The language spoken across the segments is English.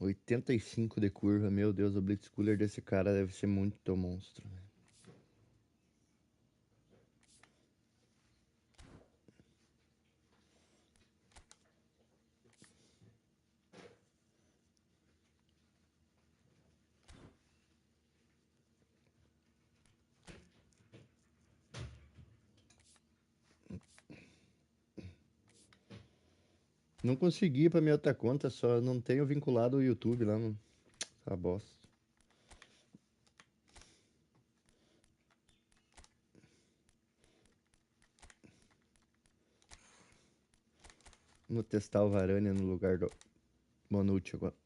85 de curva, meu Deus, o blitzcooler desse cara deve ser muito monstro. Não consegui ir pra minha outra conta, só não tenho vinculado o YouTube lá, mano. Essa bosta. Vou testar o Varane no lugar do Bonucci agora.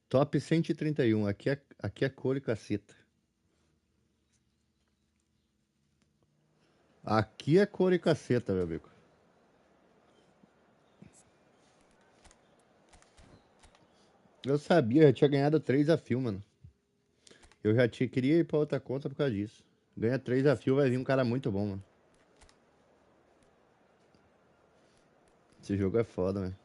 Top 131, aqui é cor e caceta. Aqui é cor e caceta, meu amigo. Eu sabia, eu tinha ganhado 3 a fio, mano. Eu já queria ir pra outra conta por causa disso. Ganha 3 a fio, vai vir um cara muito bom, mano. Esse jogo é foda, velho.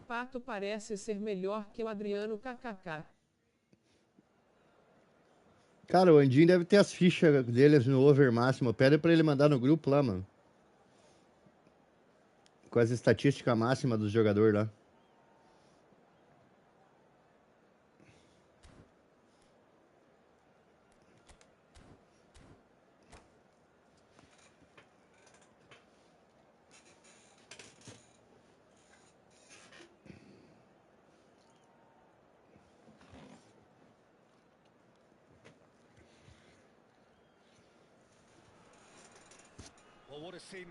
Pato parece ser melhor que o Adriano kkk. Cara, o Andinho deve ter as fichas deles no over máximo. Pede pra ele mandar no grupo lá, mano. Com as estatísticas máximas dos jogadores lá.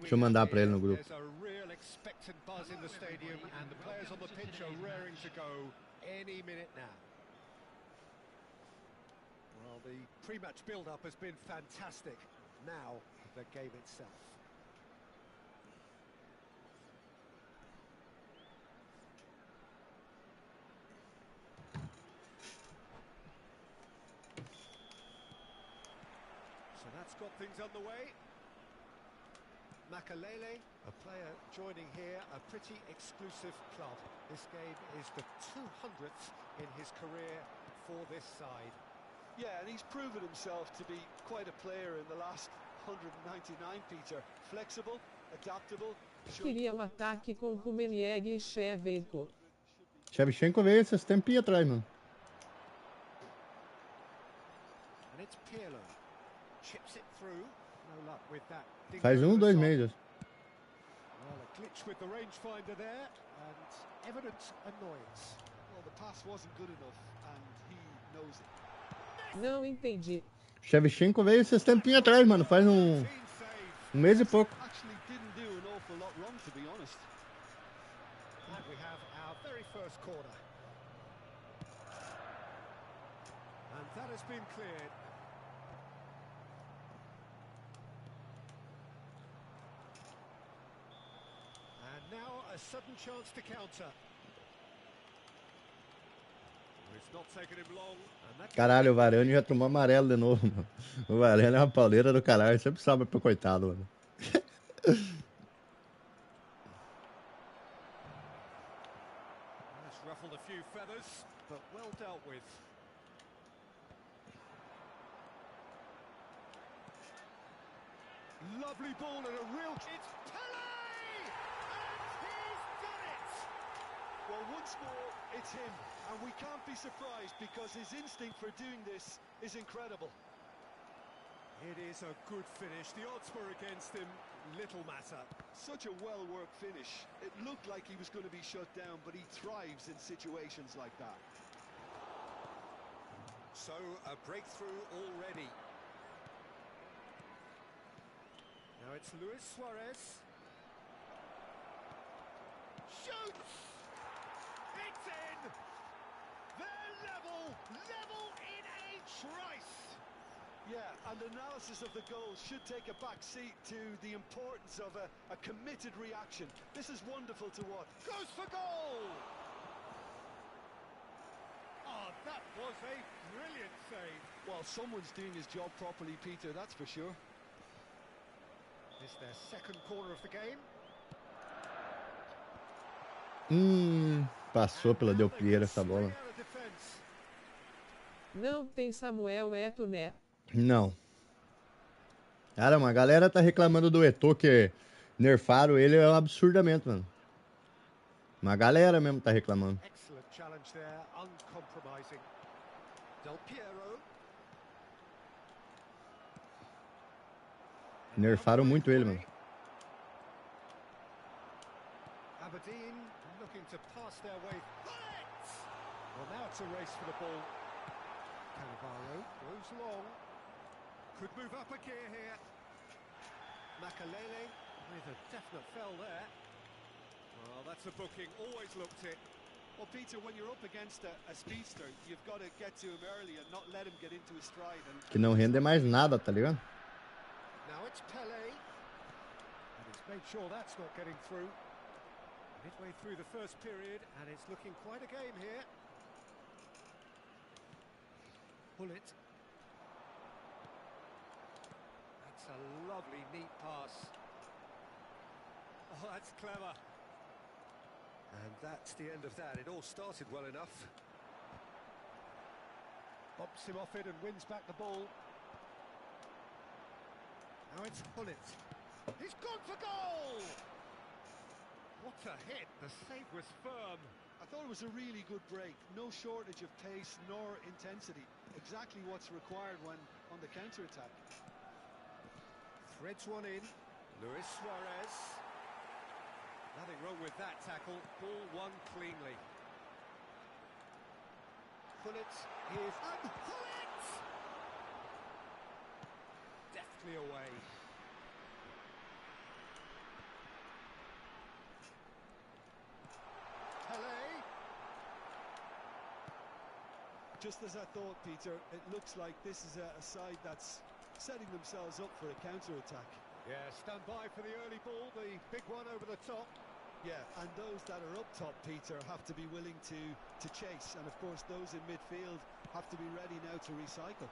Deixa eu mandar pra ele no grupo. Well, the pre-match build-up has been fantastic. Now, the game itself. So that's got things underway. Makalele, a player joining here, a pretty exclusive club. This game is the 200th in his career for this side. Yeah, and he's proven himself to be quite a player in the last 199, Peter. Flexible, adaptable. Queria um ataque com Rummenigge e Shevchenko. Shevchenko veio esses tempinhos atrás, mano. And it's Pirlo. Chips it through. No luck with that. Faz 2 meses. Well, a glitch with the rangefinder there, and evident annoyance. Well, the pass wasn't good enough, and he knows it. Não entendi. Shevchenko veio esses tempinhos atrás, mano. Faz um mês e pouco. Actually didn't do an awful lot wrong, to be honest. And we have our very first corner. And that has been cleared. sudden chance to counter. It's not taken him long, and that Caralho, o Varane já tomou amarelo de novo, mano. O Varane é uma pauleira do caralho. Sempre salva pro coitado, mano. has ruffled a few feathers, but well dealt with. Lovely ball and a real... It's Pele! And he's done it! Well, once more, it's him. And we can't be surprised because his instinct for doing this is incredible. It is a good finish. The odds were against him. Little matter. Such a well-worked finish. It looked like he was going to be shut down, but he thrives in situations like that. So, a breakthrough already. Now it's Luis Suarez. Shoots! It's in! They're level! Level in a trice! Yeah, and analysis of the goal should take a back seat to the importance of a committed reaction. This is wonderful to watch. Goes for goal! Oh, that was a brilliant save. Well, someone's doing his job properly, Peter, that's for sure. This is their second corner of the game. Passou pela Del Piero essa bola. Não tem Samuel Eto'o, né? Não. Cara, uma galera tá reclamando do Eto'o que nerfaram ele absurdamente, mano. Uma galera mesmo tá reclamando. Excellent challenge there, uncompromising. Del Piero. Nerfaram muito ele, mano. Aberdeen looking to pass their way. Well, now it's a race for the ball. Cannavaro goes long. Could move up a gear here. Makalele with a definite fell there. Well, that's a booking. Always looked it. Well, Peter, when you're up against a speedster, you've got to get to him early and not let him get into his stride. Que não rende mais nada, tá ligado? Now it's Pele. And he's made sure that's not getting through. Midway through the first period, and it's looking quite a game here. Pull it. That's a lovely, neat pass. Oh, that's clever. And that's the end of that. It all started well enough. Bumps him off it and wins back the ball. Now it's Pullet. He's gone for goal! What a hit! The save was firm. I thought it was a really good break. No shortage of pace nor intensity. Exactly what's required when on the counter-attack. Threads one in. Luis Suarez. Nothing wrong with that tackle. Ball won cleanly. Pullet is... And Pullet! Deftly away. Just as I thought, Peter, it looks like this is a side that's setting themselves up for a counter-attack. Yeah, stand by for the early ball, the big one over the top. Yeah, and those that are up top, Peter, have to be willing to chase. And, of course, those in midfield have to be ready now to recycle.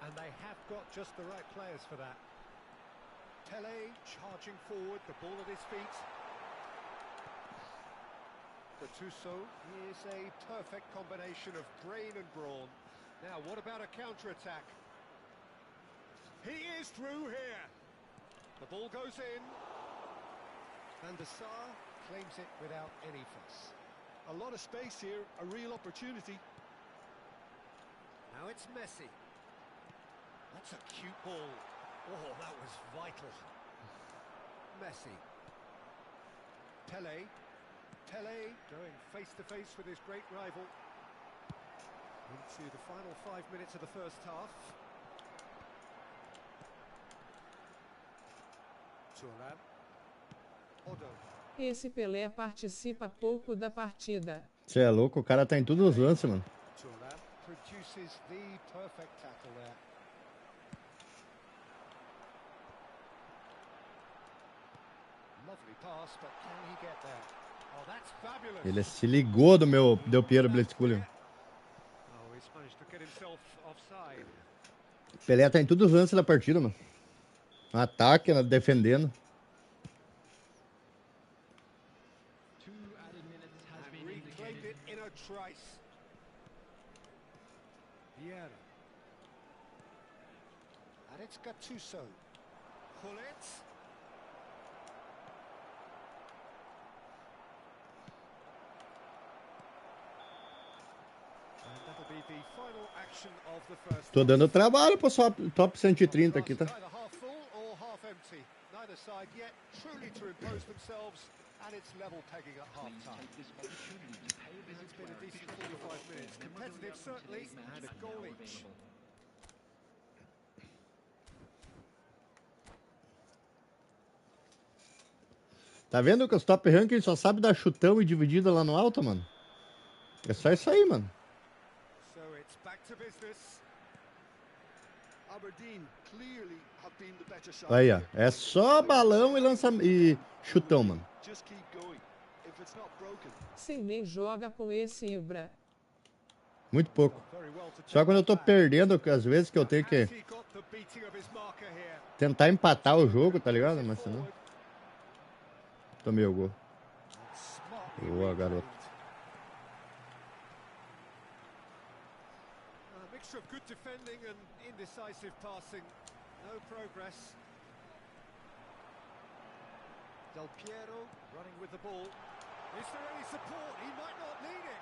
And they have got just the right players for that. Pele charging forward, the ball at his feet. Gattuso is a perfect combination of brain and brawn. Now, what about a counter-attack? He is through here. The ball goes in. Van der Sar claims it without any fuss. A lot of space here, a real opportunity. Now it's Messi. That's a cute ball. Oh, that was vital. Messi. Pele. Pele going face-to-face with his great rival. Into the final 5 minutes of the first half. Turan. Odo. Esse Pelé participa pouco da partida. Você é louco? O cara tá em todos os lances, mano. Turan produces the perfect tackle there. Lovely pass, but can he get there? Oh, that's fabulous. Ele se ligou do meu Del Piero Blitzkrieg. Oh, he's managed to get himself offside. Pelé tá em todos os lances da partida, mano. No ataque, defendendo. And reclaimed it in a trice. Vieira. And it's Gattuso. Gullit. And that'll be the final action of the first Tô half. dando trabalho pro top 130 aqui, tá? Either half full or half empty. Neither side yet truly to impose themselves, and it's level pegging at half time. It's been a decent 45 minutes. Competitive certainly, and a goal each. Tá vendo que os top ranking só sabe dar chutão e dividida lá no alto, mano? É só isso aí, mano. So it's back to business. Aberdeen clearly have been the better side. Aí, ó. here. É só balão e chutão, mano. Just keep going. If it's not broken, Sem nem joga com esse Ibra. Muito pouco. Very well to Só take quando eu tô that back. perdendo, que às vezes que eu tenho que Has he got the beating of his marker here? tentar empatar o jogo, tá ligado? Mas senão, Forward. tomei o gol. Smartly Boa, garoto. reclaimed. A mixture of good defending and indecisive passing. No progress. Del Piero running with the ball. Is there any support? He might not need it.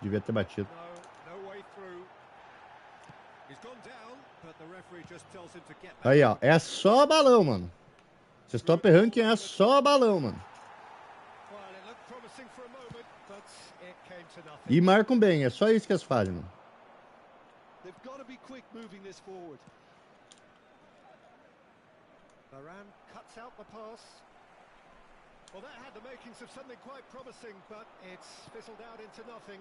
Devia ter batido. No way through. He's gone down, but the referee just tells him to get back. Aí, ó. É só balão, mano. Esses top ranking é só balão, mano. Well, it looked promising for a moment, but it came to nothing. E marcam bem. É só isso que eles fazem, mano. they've got to be quick moving this forward. Varane cuts out the pass. Well, that had the makings of something quite promising, but it's fizzled out into nothing.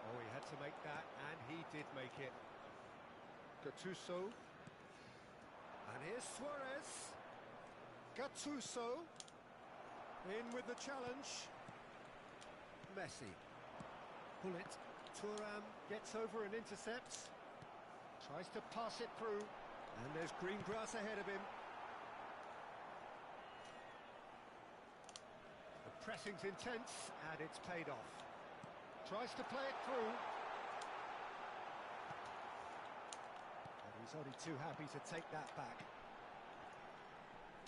Oh, he had to make that, and he did make it. Gattuso. And here's Suarez. Gattuso. In with the challenge. Messi. Gullit. Thuram gets over and intercepts. Tries to pass it through. And there's green grass ahead of him. The pressing's intense, and it's paid off. Tries to play it through. And he's only too happy to take that back.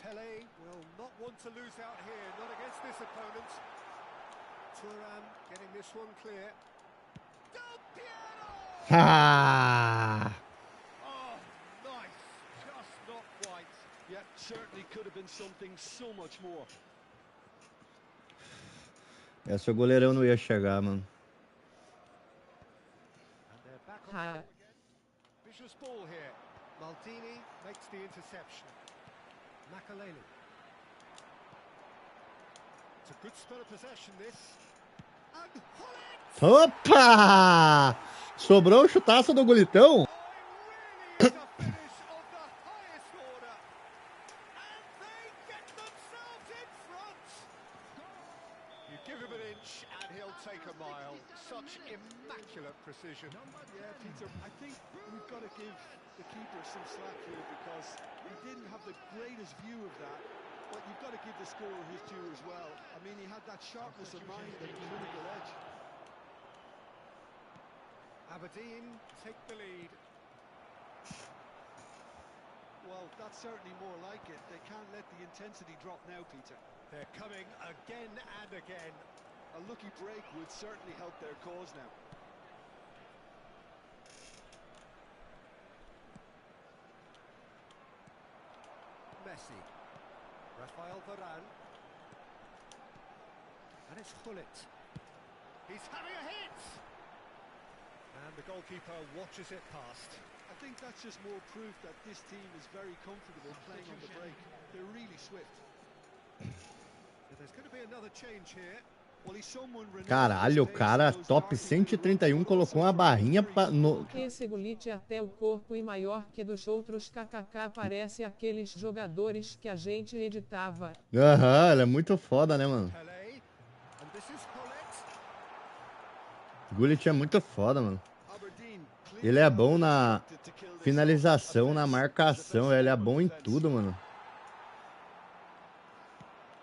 Pele will not want to lose out here, not against this opponent. Thuram getting this one clear. Del Piero! Ah! Oh, nice. Just not quite. Yeah, certainly could have been something so much more. Essa o goleirão não ia chegar, mano. And they're back on Ah. the ball again. Vicious ball here. Maldini makes the interception. Makaleli. It's a good spell of possession, this. And Gullit! Opa! Sobrou o chutaço do Gulitão. Oh, it really is a finish of the highest order. And they get themselves in front. You give him an inch and he'll take a mile. Such immaculate precision. Yeah, Peter, I think we've got to give the keeper some slack here because he didn't have the greatest view of that. But you've got to give the scorer his due as well. I mean, he had that sharpness of mind and clinical edge. Aberdeen take the lead. Well, that's certainly more like it. They can't let the intensity drop now, Peter. They're coming again and again. A lucky break would certainly help their cause now. Messi. Rafael Varane. And it's Gullit. He's having a hit! And the goalkeeper watches it past. I think that's just more proof that this team is very comfortable playing on the break. They're really swift. So there's going to be another change here. Well, he's someone renowned for his Caralho, o pace cara and those top darting good runs, 131 but colocou also uma very, barrinha very pra, good no... ball Esse gulite até o corpo e maior que dos outros kkk parece aqueles jogadores que a gente editava. Aham, ele é muito foda, né, mano? Pelé. And this is Hullet. Gullit é muito foda, mano. Aberdeen Ele clearly é well bom na constructed to kill this off. finalização, na Offense, marcação, defense ele é forward bom em defense. tudo, mano.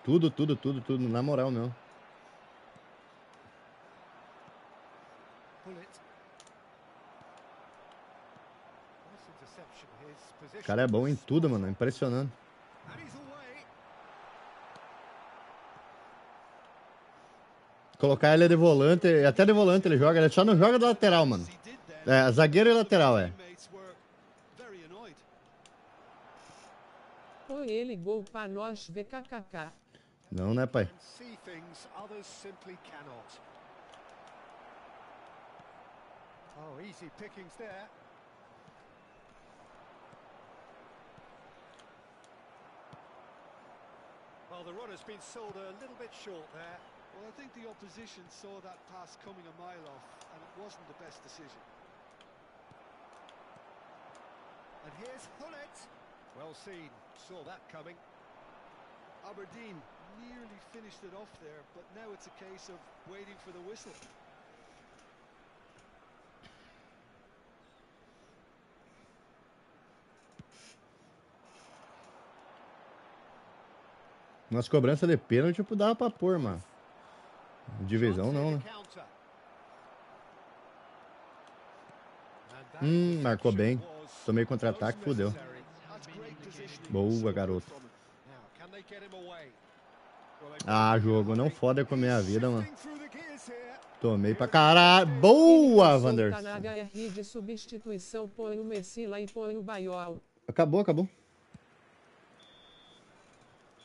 Tudo, tudo, tudo, tudo, na moral mesmo. Hullet. Nice interception. His O position cara é bom em was tudo, spot mano, on. impressionante. And he's away. Colocar ele de volante, até de volante ele joga, ele só não joga do lateral, mano. He did then. É, zagueiro e lateral, é. Teammates were very annoyed. Ou ele gol pra nós vkkk. Não, né, pai? And see things others simply cannot. Oh, easy pickings there. Well, the run has been sold a little bit short there. Well, I think the opposition saw that pass coming a mile off, and it wasn't the best decision. And here's Hullet. Well seen. Saw that coming. Aberdeen nearly finished it off there, but now it's a case of waiting for the whistle. Umas cobranças de pênalti, tipo, dava pra pôr, mano. Divisão não, né? Counter. And that Marcou bem. interception was Tomei contra-ataque, fudeu. necessary. That's great positioning. Boa, So good garoto. from him. Now, can they get him away? Well, they've Ah, got him jogo, não hurry. foda com a minha vida, mano. Shifting through the gears here. Tomei pra caralho. Boa, Ele Wanderson. solta na HR de substituição, põe o Messila e põe o Baiol. Acabou, acabou.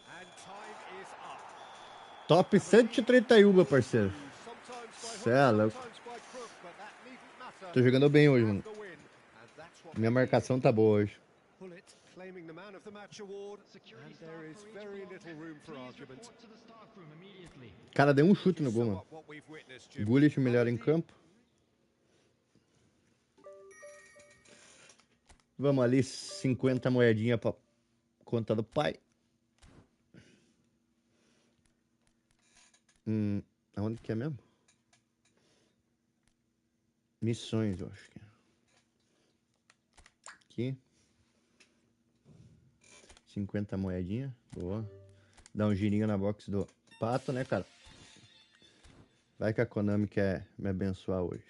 And time is up. Top 131, meu parceiro. Sometimes by Cê é hook, louco. sometimes by crook, but that needn't matter. Tô jogando bem hoje, Have mano. the win, and that's what Minha they marcação tá boa hoje. need. Hullet claiming the man of the match award, and there is very little room for argument. O cara deu um chute no gol, Sum mano. up what we've witnessed, Jim. Gullit melhor em campo. Vamos ali, 50 moedinhas pra conta do pai. Aonde que é mesmo? Missões, eu acho que é. Aqui. 50 moedinhas. Boa. Dá um girinho na box do Pato, né, cara? Vai que a Konami quer me abençoar hoje.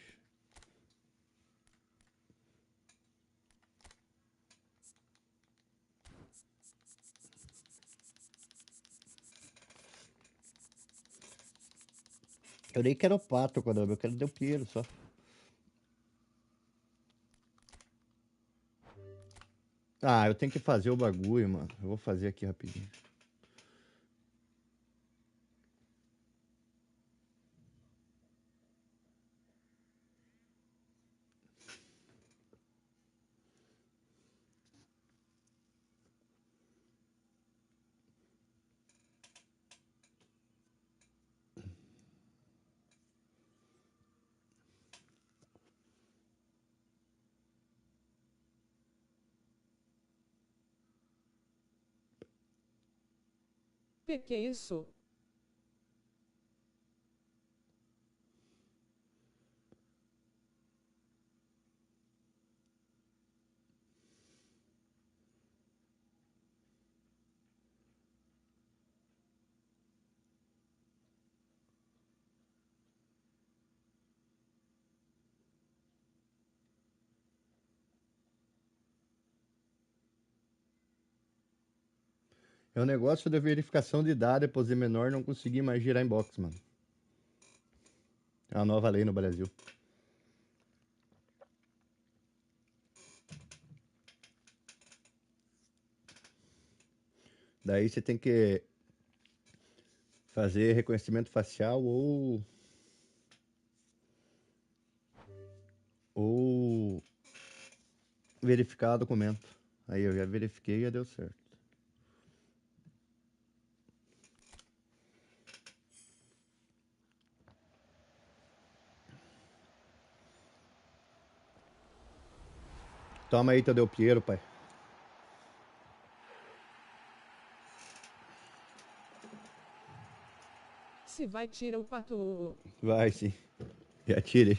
Eu nem quero o Pato, Konami. Eu quero o Del Piero só. Ah, eu tenho que fazer o bagulho, mano. Eu vou fazer aqui rapidinho. Que isso? É um negócio de verificação de idade, depois de menor, não consegui mais girar em box, mano. É uma nova lei no Brasil. Daí você tem que fazer reconhecimento facial ou verificar documento. Aí eu já verifiquei e já deu certo. Toma aí teu Del Piero, pai. Se vai, tira o pato. Vai sim. Já tirei.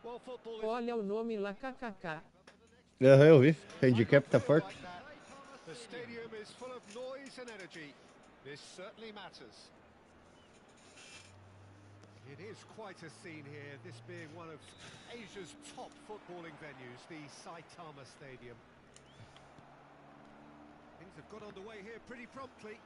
Well, football is Olha o nome lá, kkk. Eu vi. Handicap tá forte. The stadium is full of noise and energy. This certainly matters. It is quite a scene here, this being one of Asia's top footballing venues, the Saitama Stadium. Things have got underway here pretty promptly.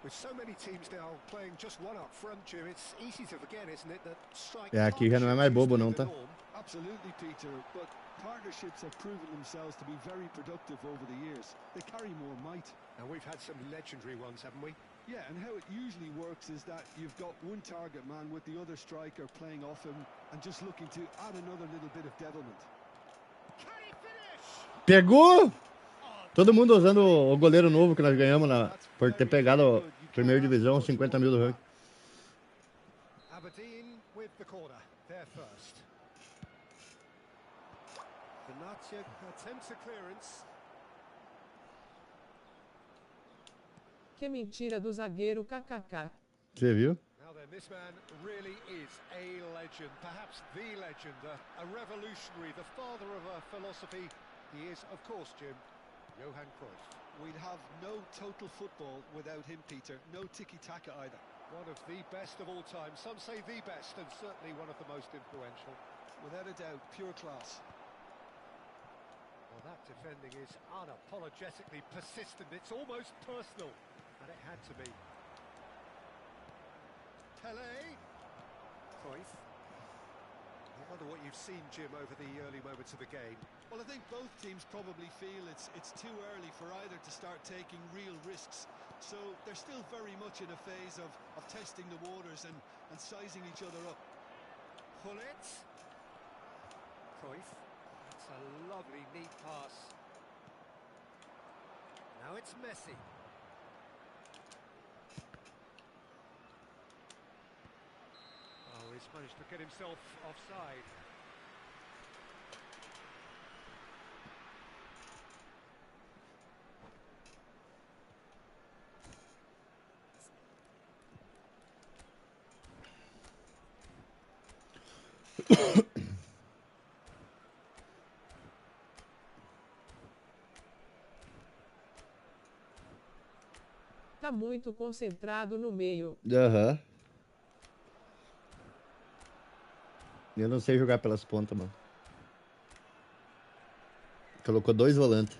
With so many teams now playing just one up front, Jim, it's easy to forget, isn't it, that strike Aqui já não é mais partnerships used bobo to não, be the tá? norm. Absolutely, Peter, but partnerships have proven themselves to be very productive over the years. They carry more might. And we've had some legendary ones, haven't we? Yeah, and how it usually works is that you've got one target man with the other striker playing off him and just looking to add another little bit of devilment. Can he finish? Pegou! Todo mundo usando o goleiro novo que nós ganhamos por ter pegado Primeira divisão, 50 mil do ranking. Aberdeen with the corner. There first. Benatia attempts a clearance. Que mentira do zagueiro kkk. Você viu? Now then, this man really is a legend, perhaps the legend, a revolutionary, the father of a philosophy. He is, of course, Jim, Johan Cruyff. We'd have no total football without him, Peter. No tiki-taka either. One of the best of all time. Some say the best, and certainly one of the most influential. Without a doubt, pure class. Well, that defending is unapologetically persistent. It's almost personal, and it had to be. Pele. Cruyff. I wonder what you've seen, Jim, over the early moments of the game. Well, I think both teams probably feel it's too early for either to start taking real risks. So they're still very much in a phase of testing the waters and sizing each other up. Pull it. Cruyff. That's a lovely, neat pass. Now it's Messi. Oh, he's managed to get himself offside. Tá muito concentrado no meio. Aham. Eu não sei jogar pelas pontas, mano. Colocou 2 volantes.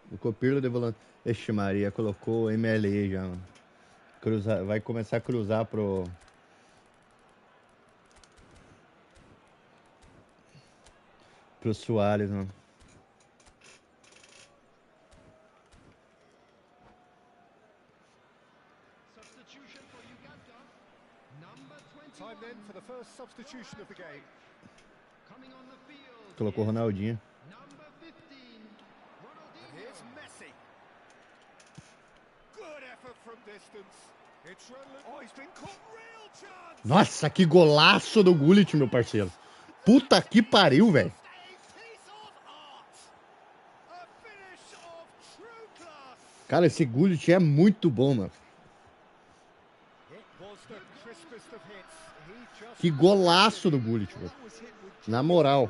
Colocou Pirlo de volante. Ixi, Maria, colocou MLE já, mano. Vai começar a cruzar pro Soares, mano. Time then for the first substitution of the game. Colocou Ronaldinho. And here's Messi. Good effort from distance. It's oh, he's been caught. Real chance. Nossa, que golaço do Gullit, meu parceiro. Puta que pariu, velho. Cara, esse Gullit é muito bom, mano. Que golaço do Gullit, velho. Na moral.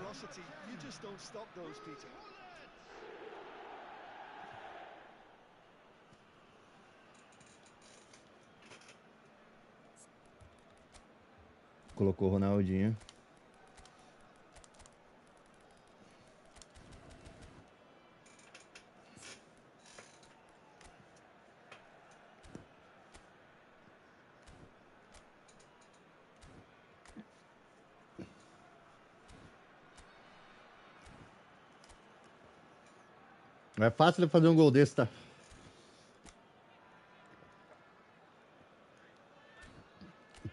Colocou o Ronaldinho. Não é fácil de fazer um gol desse, tá?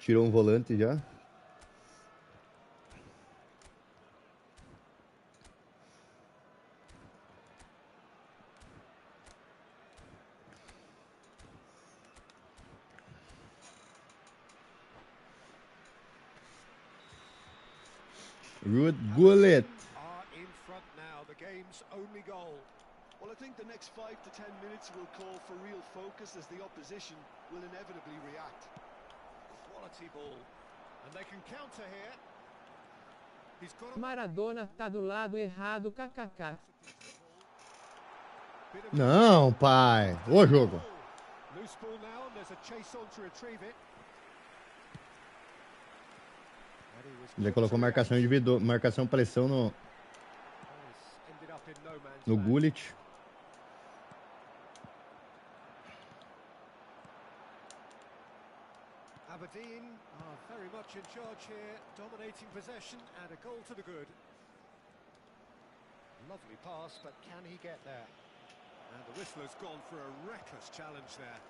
Tirou um volante já. Gullit. Are in front now. The game's only goal. Well, I think the next 5 to 10 minutes will call for real focus as the opposition will inevitably react. Quality ball. And they can counter here. He's got Maradona tá do lado errado kkk. Não, pai. Ô jogo. Loose ball now, and there's a chase on to retrieve it. Ele colocou marcação individual, marcação pressão no Gullit. Aberdeen are very much in charge here, dominating possession and a goal to the good. Lovely pass, but can he get there? And the whistler's gone for a reckless challenge there.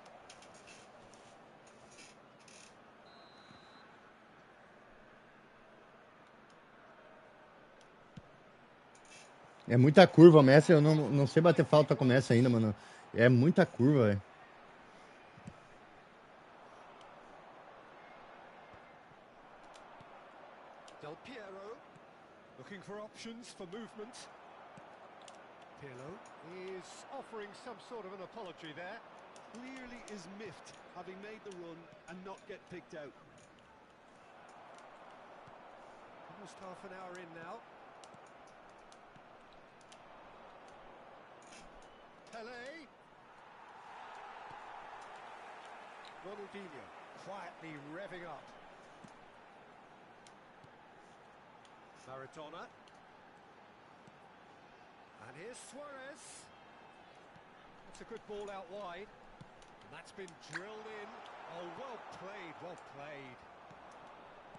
É muita curva, o Messi, eu não sei bater falta com o Messi ainda, mano. É muita curva, velho. looking for options for movement. Pirlo is offering some sort of an apology there. Clearly is miffed, having made the run and not get picked out. Almost half an hour in now. Pele. Ronaldinho quietly revving up. Maradona. And here's Suarez. That's a good ball out wide. And that's been drilled in. Oh, well played, well played.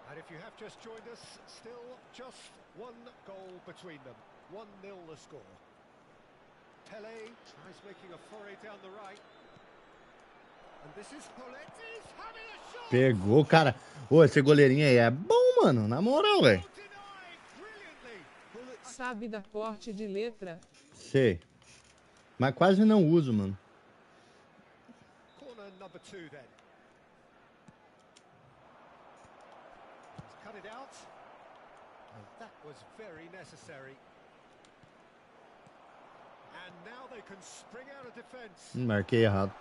And if you have just joined us, still just one goal between them. 1-0 the score. Pele tries making a foray down the right. And this is Poletti's having a shot. Pegou, cara. Ô, esse goleirinho aí é bom, mano. Na moral, velho. Denied brilliantly. Sabe da corte de letra? Sei. Mas quase não uso, mano. Corner number 2 then. He's cut it out. And that was very necessary. And now they can spring out of defense. Marquei errado.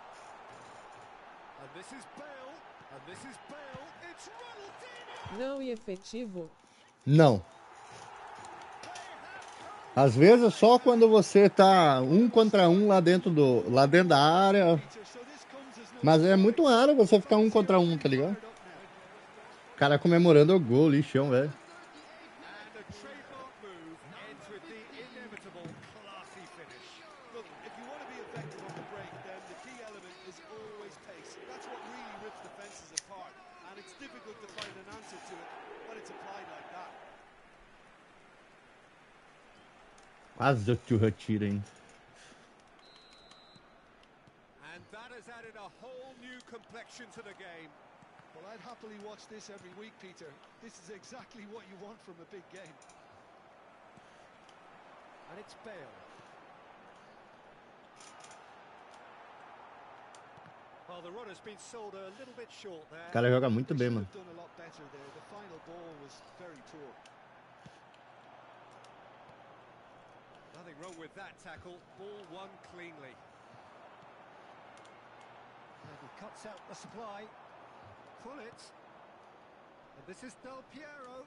And this is Bale. And this is Bale. It's Ronaldinho. Não e efetivo? Não. Às vezes só quando você tá 1 contra 1 lá dentro da área. Mas é muito raro você ficar 1 contra 1, tá ligado? O cara comemorando o gol, lixão, velho. And a trademark move ends with the inevitable classy finish. Look, if you want to be effective on the break, then the key element is always pace. That's what really rips defenses apart. And it's difficult to find an answer to it when it's applied like that. Quase que o retira, hein? And that has added a whole new complexion to the game. Well, I'd happily watch this every week, Peter. This is exactly what you want from a big game. And it's Bale. Well, the run has been sold a little bit short there. O cara joga muito They bem, should mano. have done a lot better there. The final ball was very poor. Nothing wrong with that tackle. Ball won cleanly. And he cuts out the supply. Pull it. And this is Del Piero.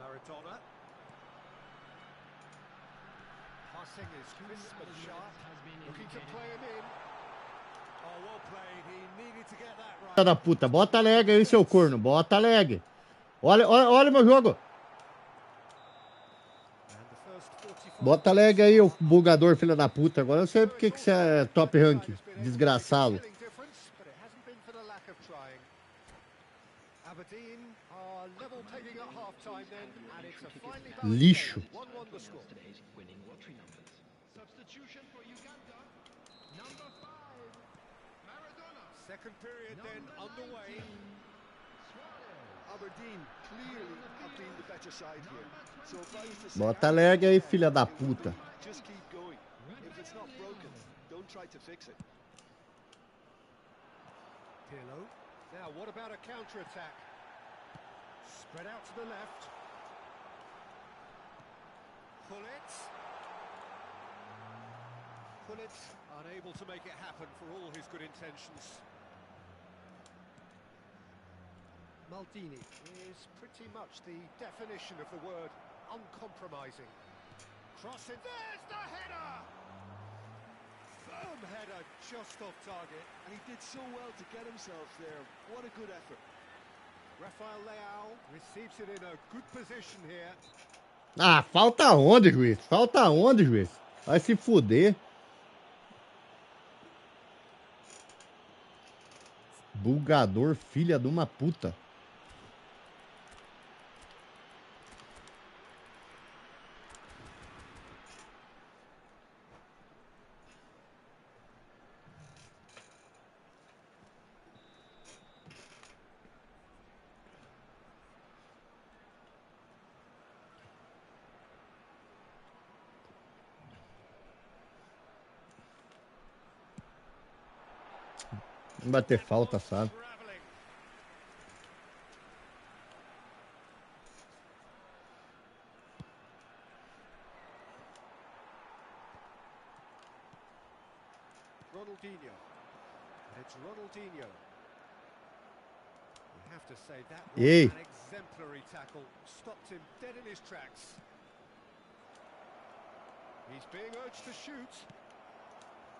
Maradona. Passing is crisp and sharp. Looking to play him in. Oh, well played. He needed to get that right. Filha da puta, bota lag aí, seu corno. Bota lag. Olha meu jogo. And the first 45 Bota lag aí, o bugador, filha da puta. Agora eu sei porque que você é top rank. Desgraçado. Lixo. Second period then underway. Aberdeen clearly have been the better side here. So if I was to say, Bota lag aí, filha da puta. just keep going. If it's not broken, don't try to fix it. Pirlo. Now, what about a counter-attack? Spread out to the left. Pullet. Pullet unable to make it happen for all his good intentions. Maldini is pretty much the definition of the word uncompromising. Cross it. There's the header! Firm header just off target. And he did so well to get himself there. What a good effort. Rafael Leao receives it in a good position here. Ah, falta onde, juiz? Falta onde, juiz? Vai se fuder. Bugador, filha de uma puta. Não bater falta, sabe? Ronaldinho. It's Ronaldinho. You have to say that was Ei. an exemplary tackle. Stopped him dead in his tracks. He's being urged to shoot.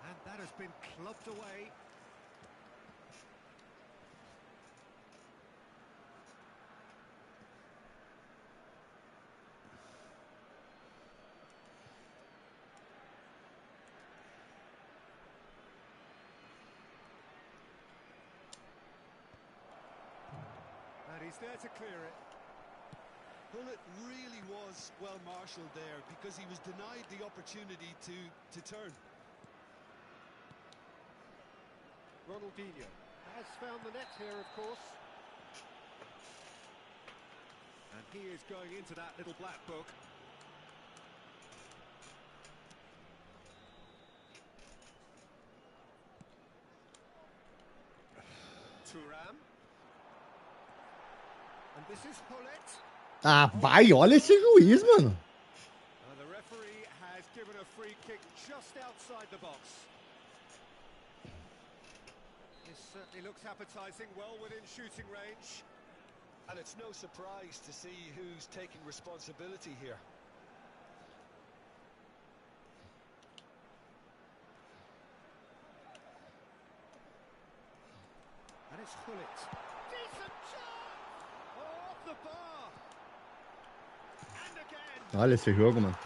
And that has been clubbed away. And he's there to clear it. Well, it really was well marshalled there because he was denied the opportunity to turn. Ronaldinho has found the net here, of course. And he is going into that little black book. Thuram. And this is Hullet. Ah, vai, olha esse juiz, mano. And the referee has given a free kick just outside the box. This certainly looks appetizing, well within shooting range. And it's no surprise to see who's taking responsibility here. And it's Hullet. Decent shot! Off the bar! And again! Olha esse jogo, mano.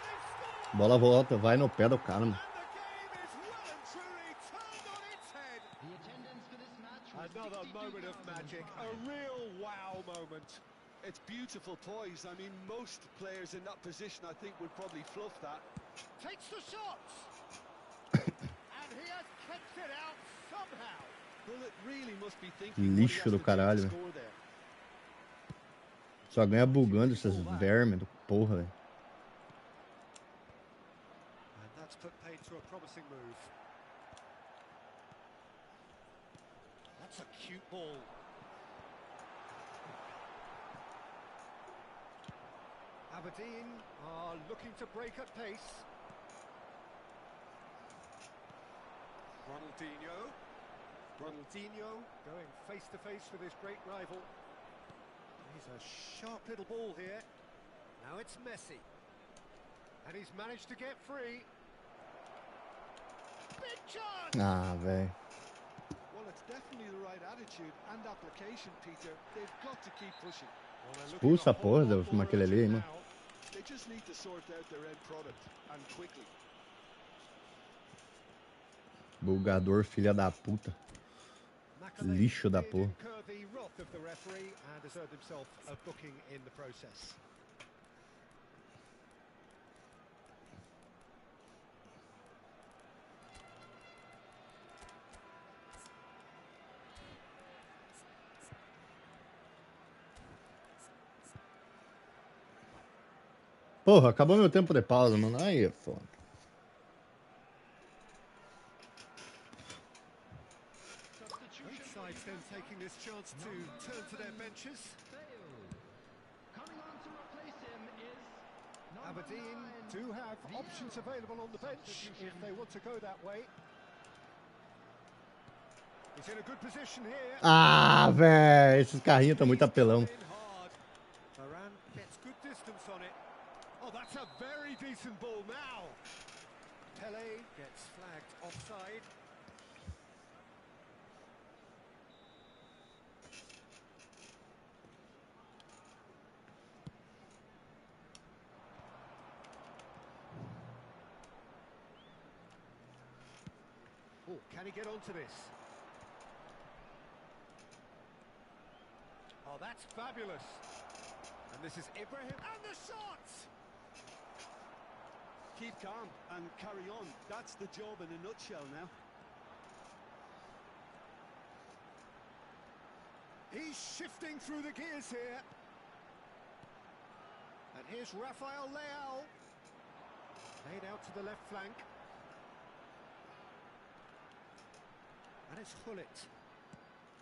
Bola volta, vai no pé do cara, mano. And the game is well and truly turned on its head. The attendance for this match was Another moment of magic, a real wow moment. It's beautiful poise. I mean, most players in that position, I think, would probably fluff that. Takes the shots! And he has kept it out somehow. Well, it really must be thinking what he Lixo has do to do to caralho, velho. score there. Só ganha bugando esses vermes do porra, velho. And that's put paid to a promising move. That's a cute ball. Aberdeen are looking to break at pace. Ronaldinho going face to face with his great rival. He's a sharp little ball here. Now it's Messi. And he's managed to get free. Big chance! Ah, velho. Well, it's definitely the right attitude and application, Peter. They've got to keep pushing. Well, they're looking Expulsa a a whole porra lot do more aquele ali, urgent mano. now. They just need to sort out their end product, and quickly. Bugador, filha da puta. Macaulay Lixo da did porra. incur the wrath of the referee and deserved himself a booking in the process. Porra, acabou meu tempo de pausa, mano. Aí é foda. Both sides then taking this chance to turn to their benches. coming on to replace him is number Aberdeen 9. do have options available on the bench if they want to go that way. He's in a good position here. Ah, velho. Esses carrinhos estão muito apelão. In hard. Varane gets good distance on it. Oh, that's a very decent ball now. Pele gets flagged offside. Oh, can he get onto this? Oh, that's fabulous. And this is Ibrahim, and the shots! Keep calm and carry on. That's the job in a nutshell now. He's shifting through the gears here. And here's Rafael Leao. Laid out to the left flank. And it's Hullet.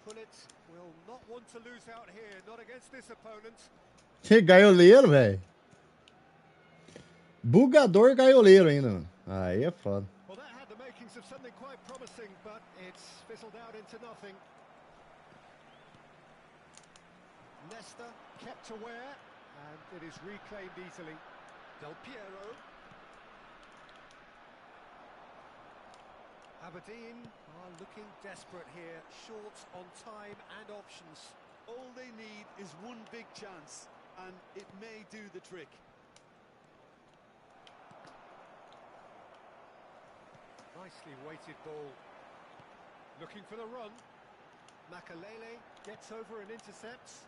Hullet will not want to lose out here, not against this opponent. Que gaioleiro, velho. Bugador gaioleiro ainda, mano. Aí é foda. Well, that had the makings of something quite promising, but it's fizzled out into nothing. Leicester kept aware, and it is reclaimed easily. Del Piero. Aberdeen are looking desperate here, short on time and options. All they need is one big chance, and it may do the trick. Nicely weighted ball. Looking for the run. Makalele gets over and intercepts.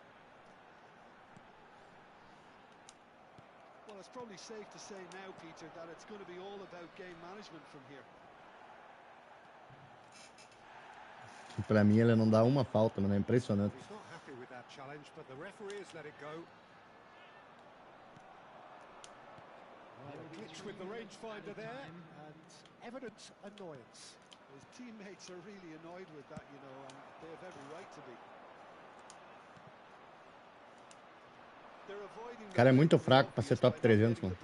Well, it's probably safe to say now, Peter, that it's going to be all about game management from here. Pra mim ele não dá uma falta, mano, é impressionante. He's not happy with that challenge, but the referee has let it go. A glitch with the rangefinder there, and evident annoyance. His teammates are really annoyed with that, you know, and they have every right to be. They're avoiding. O cara é muito fraco pra ser top 300, mano.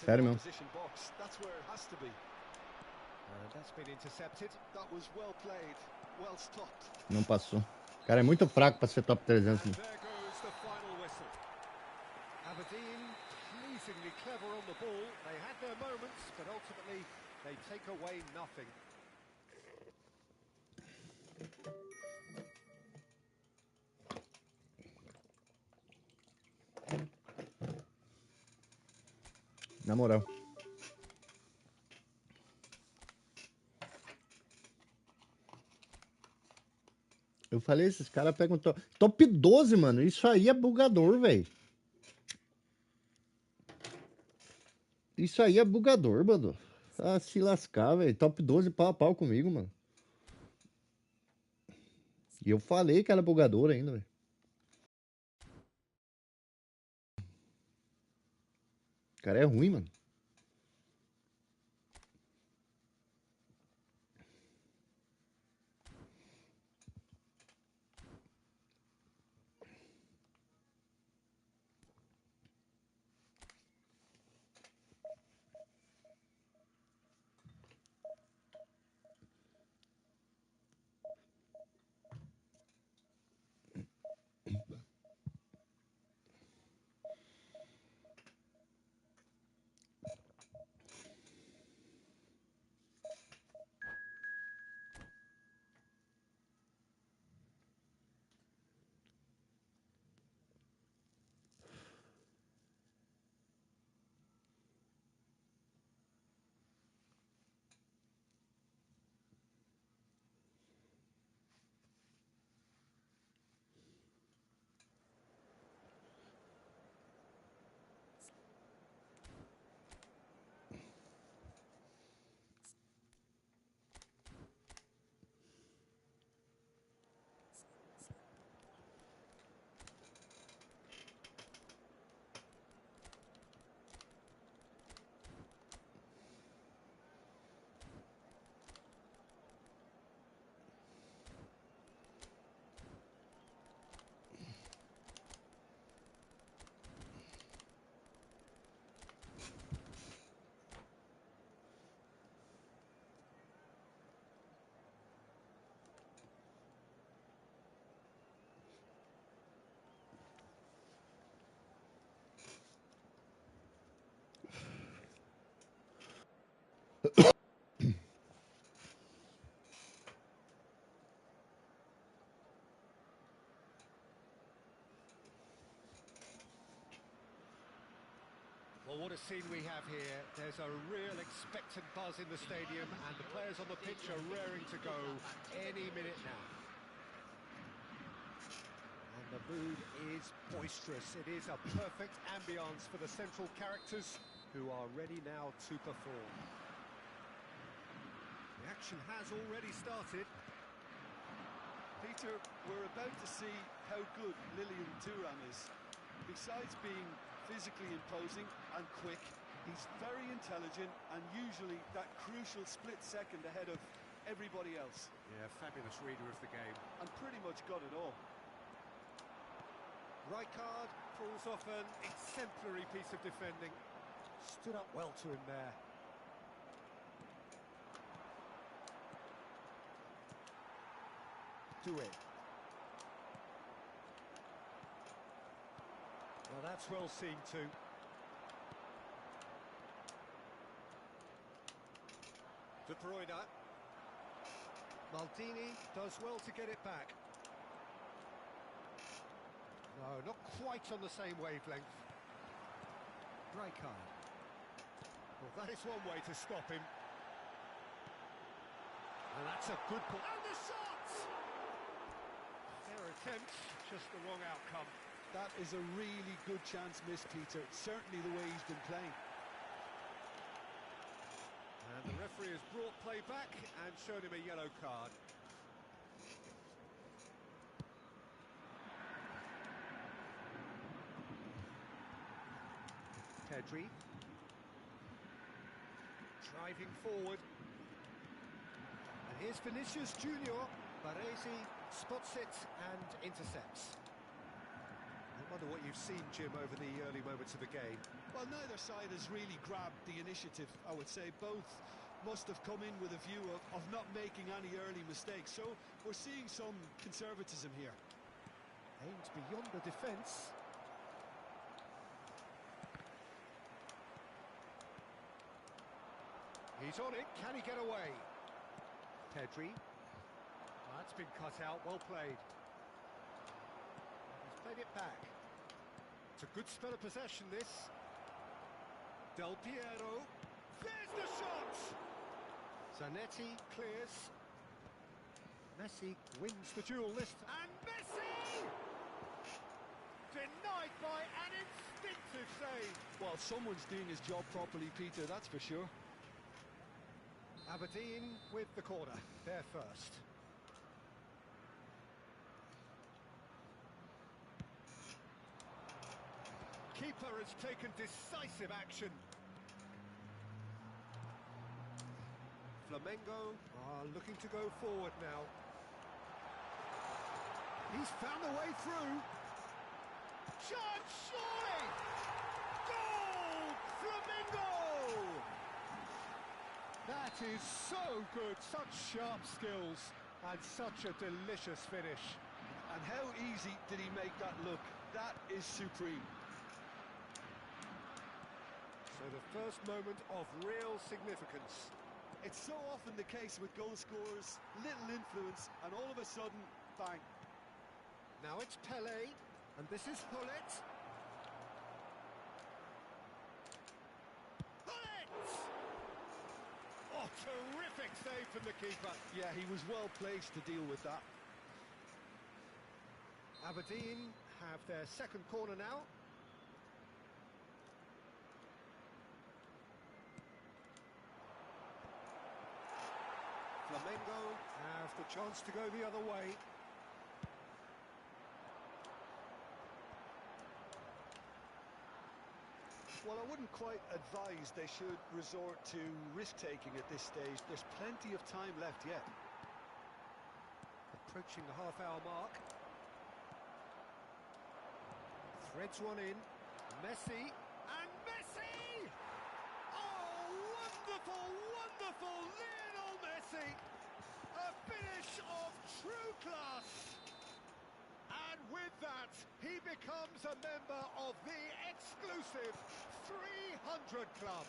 Sério mesmo. That's where it has to be. And that's been intercepted. That was well played, well stopped. Não passou. O cara é muito fraco pra ser top 300, And mano. there goes the final whistle. Aberdeen pleasingly clever on the ball. They had their moments, but ultimately they take away nothing. Na moral. Eu falei, esses caras pegam top 12, mano. Isso aí é bugador, velho. Isso aí é bugador, mano. Ah, se lascar, velho. Top 12 pau a pau comigo, mano. E eu falei que era bugador ainda, velho. O cara é ruim, mano. Well, what a scene we have here. There's a real expectant buzz in the stadium, and the players on the pitch are raring to go any minute now. And the mood is boisterous. It is a perfect ambience for the central characters who are ready now to perform. The action has already started. Peter, we're about to see how good Lilian Thuram is. Besides being physically imposing and quick, he's very intelligent and usually that crucial split second ahead of everybody else. Yeah, fabulous reader of the game. And pretty much got it all. Rijkaard pulls off an exemplary piece of defending. Stood up well to him there. to win. Well, that's well seen too. De Bruyne. Maldini does well to get it back. No, not quite on the same wavelength. Rijkaard. Well, that is one way to stop him. And that's a good ball. And the shot! Their attempt, just the wrong outcome. That is a really good chance missed, Peter. Certainly the way he's been playing. And the referee has brought play back and shown him a yellow card. Pedri. Driving forward. And here's Vinicius Junior. Baresi spots it and intercepts. I wonder what you've seen, Jim, over the early moments of the game. Well, neither side has really grabbed the initiative, I would say. Both must have come in with a view of not making any early mistakes. So we're seeing some conservatism here. Aimed beyond the defence. He's on it. Can he get away? Pedri. That's been cut out. Well played. He's played it back. It's a good spell of possession, this. Del Piero. There's the shot! Zanetti clears. Messi wins the duel list. And Messi! Denied by an instinctive save. Well, someone's doing his job properly, Peter, that's for sure. Aberdeen with the corner. They're first. Keeper has taken decisive action. Flamengo are looking to go forward now. He's found a way through. Chance, surely! Goal! Flamengo! That is so good. Such sharp skills and such a delicious finish. And how easy did he make that look? That is supreme. So the first moment of real significance. It's so often the case with goal scorers, little influence, and all of a sudden, bang. Now it's Pele, and this is Hullet. Hullet! Oh, terrific save from the keeper. Yeah, he was well placed to deal with that. Aberdeen have their second corner now. Flamengo have the chance to go the other way. Well, I wouldn't quite advise they should resort to risk-taking at this stage. There's plenty of time left yet. Approaching the half-hour mark. Threads one in. Messi. And Messi! Oh, wonderful, wonderful Lionel Messi! A finish of true class! And with that, he becomes a member of the exclusive 300 Club.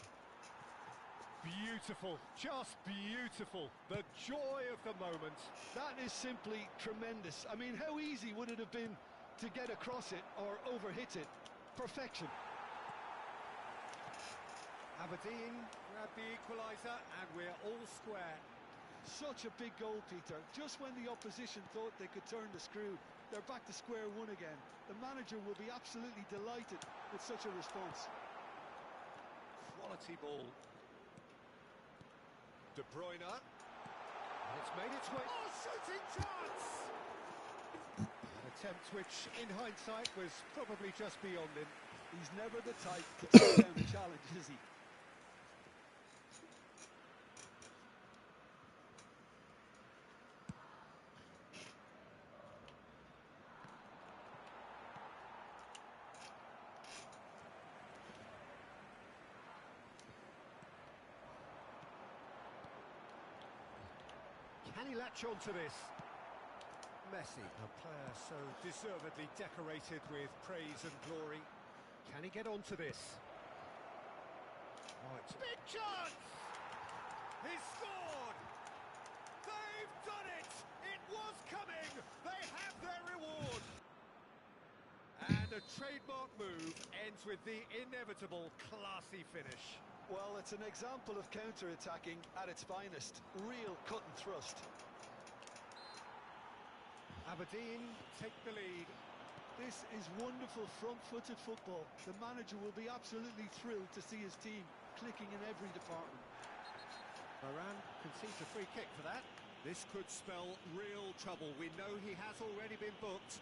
Beautiful, just beautiful. The joy of the moment. That is simply tremendous. I mean, how easy would it have been to get across it or overhit it? Perfection. Aberdeen grab the equaliser and we're all square. Such a big goal, Peter. Just when the opposition thought they could turn the screw, they're back to square one again. The manager will be absolutely delighted with such a response. Quality ball. De Bruyne. And it's made its way. Oh, shooting chance! An attempt which, in hindsight, was probably just beyond him. He's never the type to turn down a challenge, is he? Can he latch on to this? Messi. A player so deservedly decorated with praise and glory. Can he get onto this? Oh, it's a big chance! He's scored! They've done it! It was coming! They have their reward! And a trademark move ends with the inevitable classy finish. Well, it's an example of counter-attacking at its finest. Real cut and thrust. Aberdeen take the lead. This is wonderful front-footed football. The manager will be absolutely thrilled to see his team clicking in every department. Moran concedes a free kick for that. This could spell real trouble. We know he has already been booked.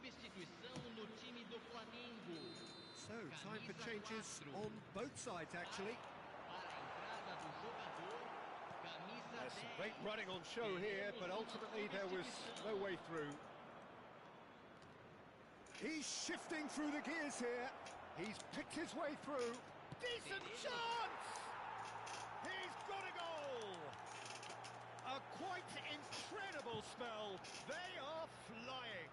Substituição no time do Flamengo. So, time for changes on both sides, actually. Para a entrada do jogador, camisa There's some 10. great running on show here, but ultimately there was no way through. He's shifting through the gears here. He's picked his way through. Decent chance! He's got a goal! A quite incredible spell. They are flying.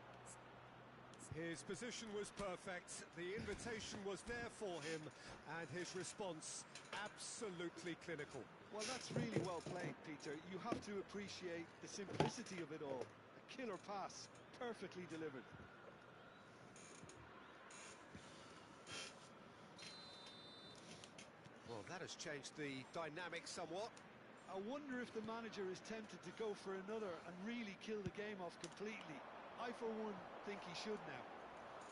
His position was perfect. The invitation was there for him, and his response absolutely clinical. Well, that's really well played, Peter. You have to appreciate the simplicity of it all. A killer pass, perfectly delivered. Well, that has changed the dynamic somewhat. I wonder if the manager is tempted to go for another and really kill the game off completely. I, for one, think he should now.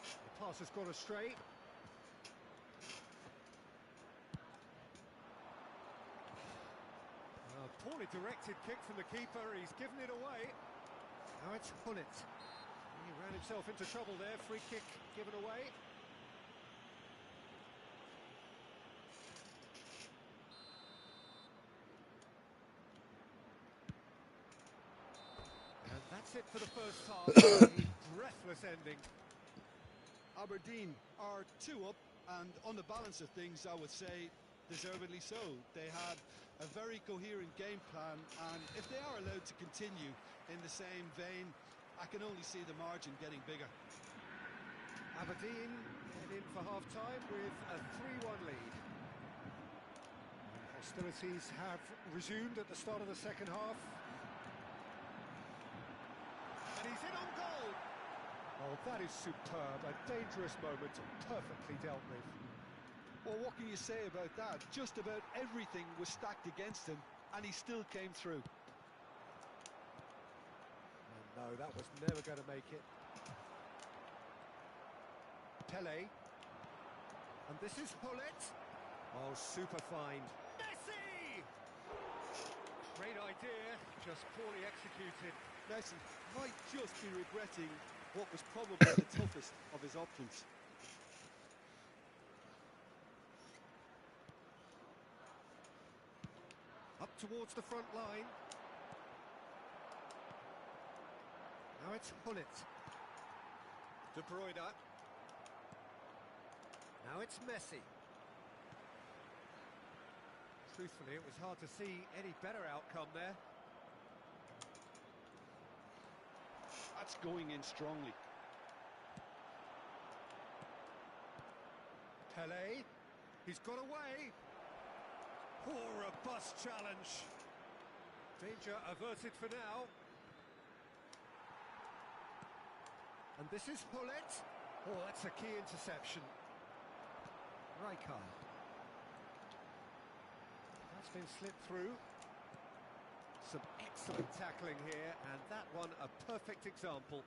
The pass has gone astray. A poorly directed kick from the keeper. He's given it away. Now it's Hullet. He ran himself into trouble there. Free kick given away. And that's it for the first half. A breathless ending. Aberdeen are 2 up, and on the balance of things, I would say deservedly so. They had a very coherent game plan, and if they are allowed to continue in the same vein, I can only see the margin getting bigger. Aberdeen head in for half-time with a 3-1 lead. And hostilities have resumed at the start of the second half. And he's in on goal! Oh, that is superb. A dangerous moment, perfectly dealt with. Well, what can you say about that? Just about everything was stacked against him, and he still came through. Oh, no, that was never going to make it. Pele. And this is Hullet. Oh, super fine. Messi! Great idea, just poorly executed. Messi might just be regretting what was probably the toughest of his options. Up towards the front line. Now it's Hullet. De Bruyne. Now it's Messi. Truthfully, it was hard to see any better outcome there. That's going in strongly. Pele. He's got away. Poor robust challenge. Danger averted for now. And this is Hullet. Oh, that's a key interception. Rijkaard. That's been slipped through. Some excellent tackling here, and that one a perfect example.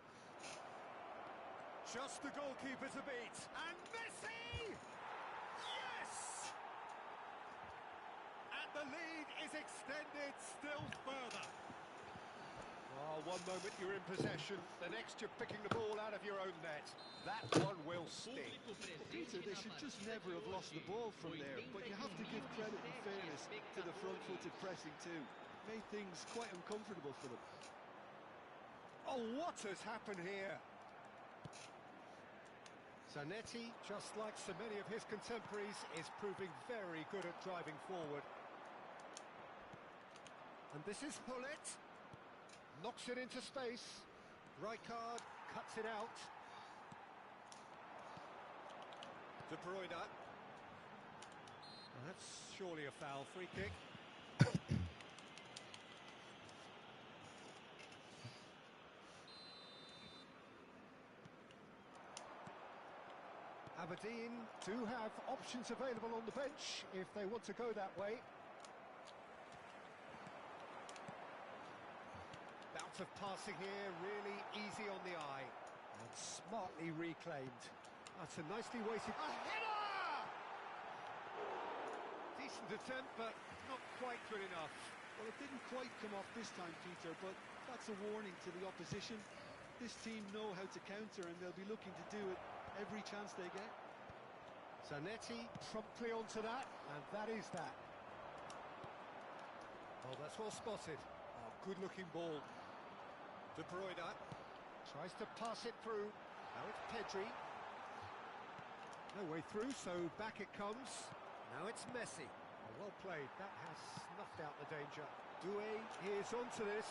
Just the goalkeeper to beat, and Messi! Yes! And the lead is extended still further. Oh, one moment you're in possession, the next you're picking the ball out of your own net. That one will sting. Peter, they should just never have lost the ball from there, but you have to give credit and fairness to the front-footed pressing too. Made things quite uncomfortable for them. Oh, what has happened here? Zanetti, just like so many of his contemporaries, is proving very good at driving forward. And this is Hullet. Knocks it into space. Rijkaard cuts it out. De Bruyne. Well, that's surely a foul. Free kick. Aberdeen do have options available on the bench if they want to go that way. Bout of passing here, really easy on the eye. And smartly reclaimed. That's a nicely weighted... A header! Decent attempt, but not quite good enough. Well, it didn't quite come off this time, Peter, but that's a warning to the opposition. This team know how to counter, and they'll be looking to do it every chance they get. Zanetti promptly onto that, and that is that. Oh, that's well spotted. Oh, good-looking ball. De Bruyne tries to pass it through. Now it's Pedri. No way through, so back it comes. Now it's Messi. Oh, well played. That has snuffed out the danger. Doué is onto this.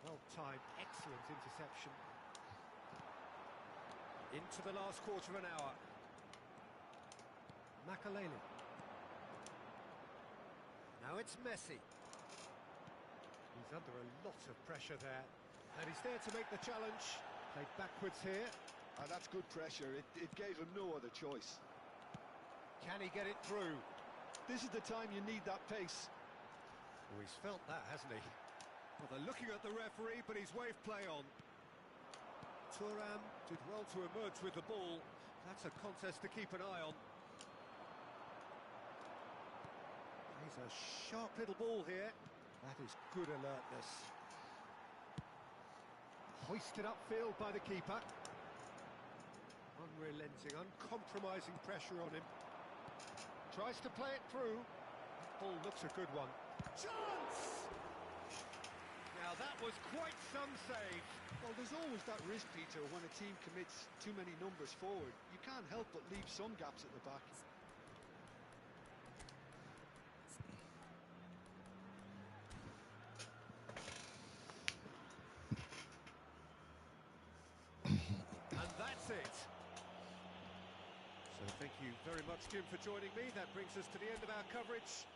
Well timed, excellent interception. Into the last quarter of an hour. Makaleli. Now it's Messi. He's under a lot of pressure there. And he's there to make the challenge. Played backwards here. And that's good pressure. It gave him no other choice. Can he get it through? This is the time you need that pace. Oh, he's felt that, hasn't he? Well, they're looking at the referee, but he's waved play on. Thuram did well to emerge with the ball. That's a contest to keep an eye on. He's a sharp little ball here. That is good alertness. Hoisted upfield by the keeper. Unrelenting, uncompromising pressure on him. Tries to play it through. That ball looks a good one. Chance! Now that was quite some save. Well, there's always that risk, Peter, when a team commits too many numbers forward. You can't help but leave some gaps at the back. And that's it. So thank you very much, Jim, for joining me. That brings us to the end of our coverage.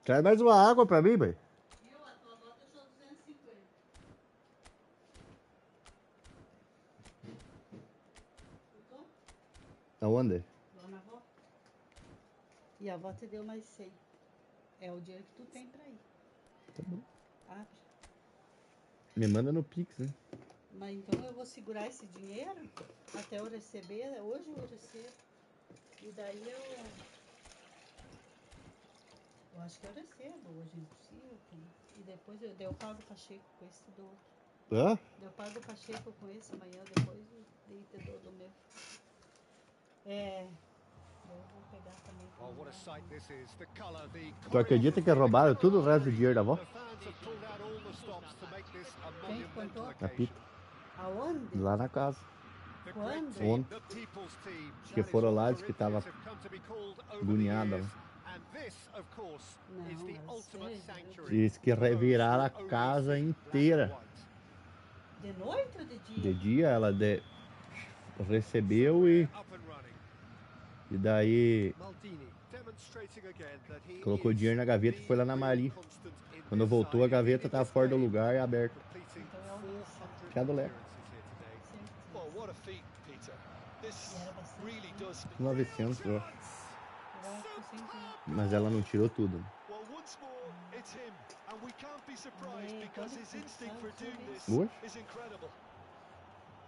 Traz mais uma água pra mim, velho. Viu? A tua avó deixou 250. Escutou? Aonde? Lá na avó. E a avó te deu mais 100. É o dinheiro que tu tem pra ir. Tá bom. Abre. Me manda no Pix, né? Mas então eu vou segurar esse dinheiro até eu receber. Hoje eu recebo. E daí eu acho que eu recebo hoje, é impossível. E depois eu pago o Pacheco com esse do outro. Hã? Eu pago o Pacheco com esse amanhã, depois e te dou do meu. É. Eu vou pegar também. Oh, what a sight this is. The color, the Tu acredita que roubaram tudo o resto do dinheiro da avó? The fans have pulled out all the stops to make this a Quem monumental contou? A Pita. occasion. Aonde? Lá na casa. The Quando? great team, Ontem. the people's team. Acho que That is foram what lá, the disse que tava Corinthians have come to be called over the agoniada years. lá. And this, of course, is Não, the eu ultimate sei. sanctuary. Diz que for those who reviraram a only casa see black and inteira. white. De noite ou de dia? De dia ela recebeu So e, we're up and running. e daí Maldini demonstrating again that he colocou o is dinheiro na gaveta e foi lá na the Mari. real constant in Quando this voltou, a side. gaveta In tava this fora do game, lugar e aberta. completing Então é o meu saco. 400 Cada leve. appearances here today. Certeza. Well, what a feat, Peter. This E era bastante. really does speak. 900, eu acho. Eu acho que sim, sim. Mas ela não tirou tudo. Well, once more, it's him. And we can't be surprised Yeah, because quando his que instinct for sai, doing sabe? this Oi? is incredible.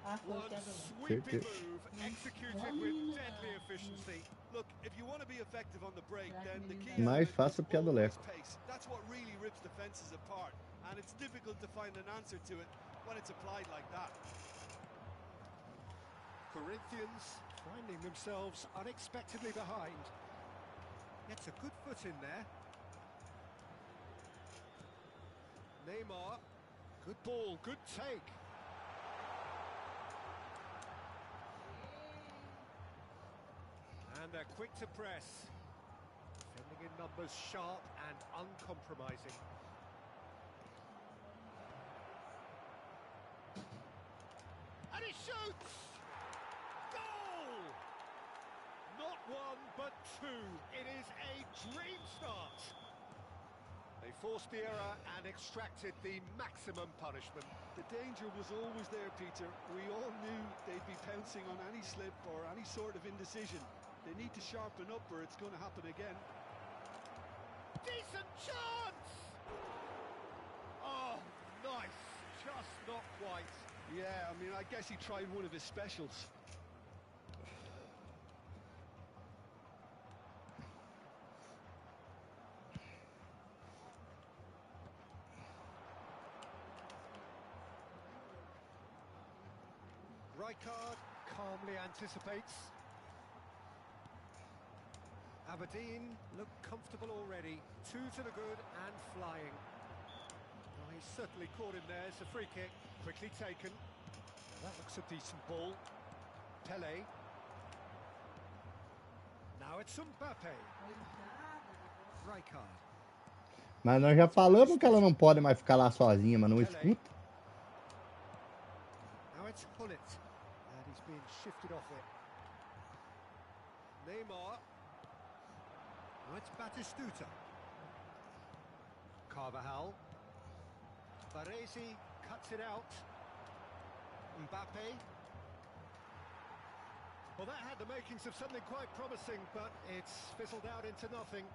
Ah, foi o One que era. sweeping Certeza. move executed with deadly efficiency. Look, if you want to be effective on the break, then the key Mais element fácil is piada always leco. pace. That's what really rips defenses apart. And it's difficult to find an answer to it when it's applied like that. Corinthians finding themselves unexpectedly behind. Gets a good foot in there. Neymar, good ball, good take. And they're quick to press. Defending in numbers sharp and uncompromising. And he shoots! Goal! Not one, but two. It is a dream start. They forced the error and extracted the maximum punishment. The danger was always there, Peter. We all knew they'd be pouncing on any slip or any sort of indecision. They need to sharpen up or it's going to happen again. Decent chance! Oh, nice. Just not quite. Yeah, I mean, I guess he tried one of his specials. Rijkaard calmly anticipates. Aberdeen look comfortable already. 2 to the good and flying. Oh, he's certainly caught him there. It's a free kick. Quickly taken. That looks a decent ball. Pele. Now it's Mbappe. Rijkaard. Mas nós já falamos que ela não pode mais ficar lá sozinha, mas não escuta. Now it's Hullet. And he's being shifted off it. Neymar. Now it's Batistuta. Carvajal. Baresi cuts it out. Mbappe. Well, that had the makings of something quite promising, but it's fizzled out into nothing.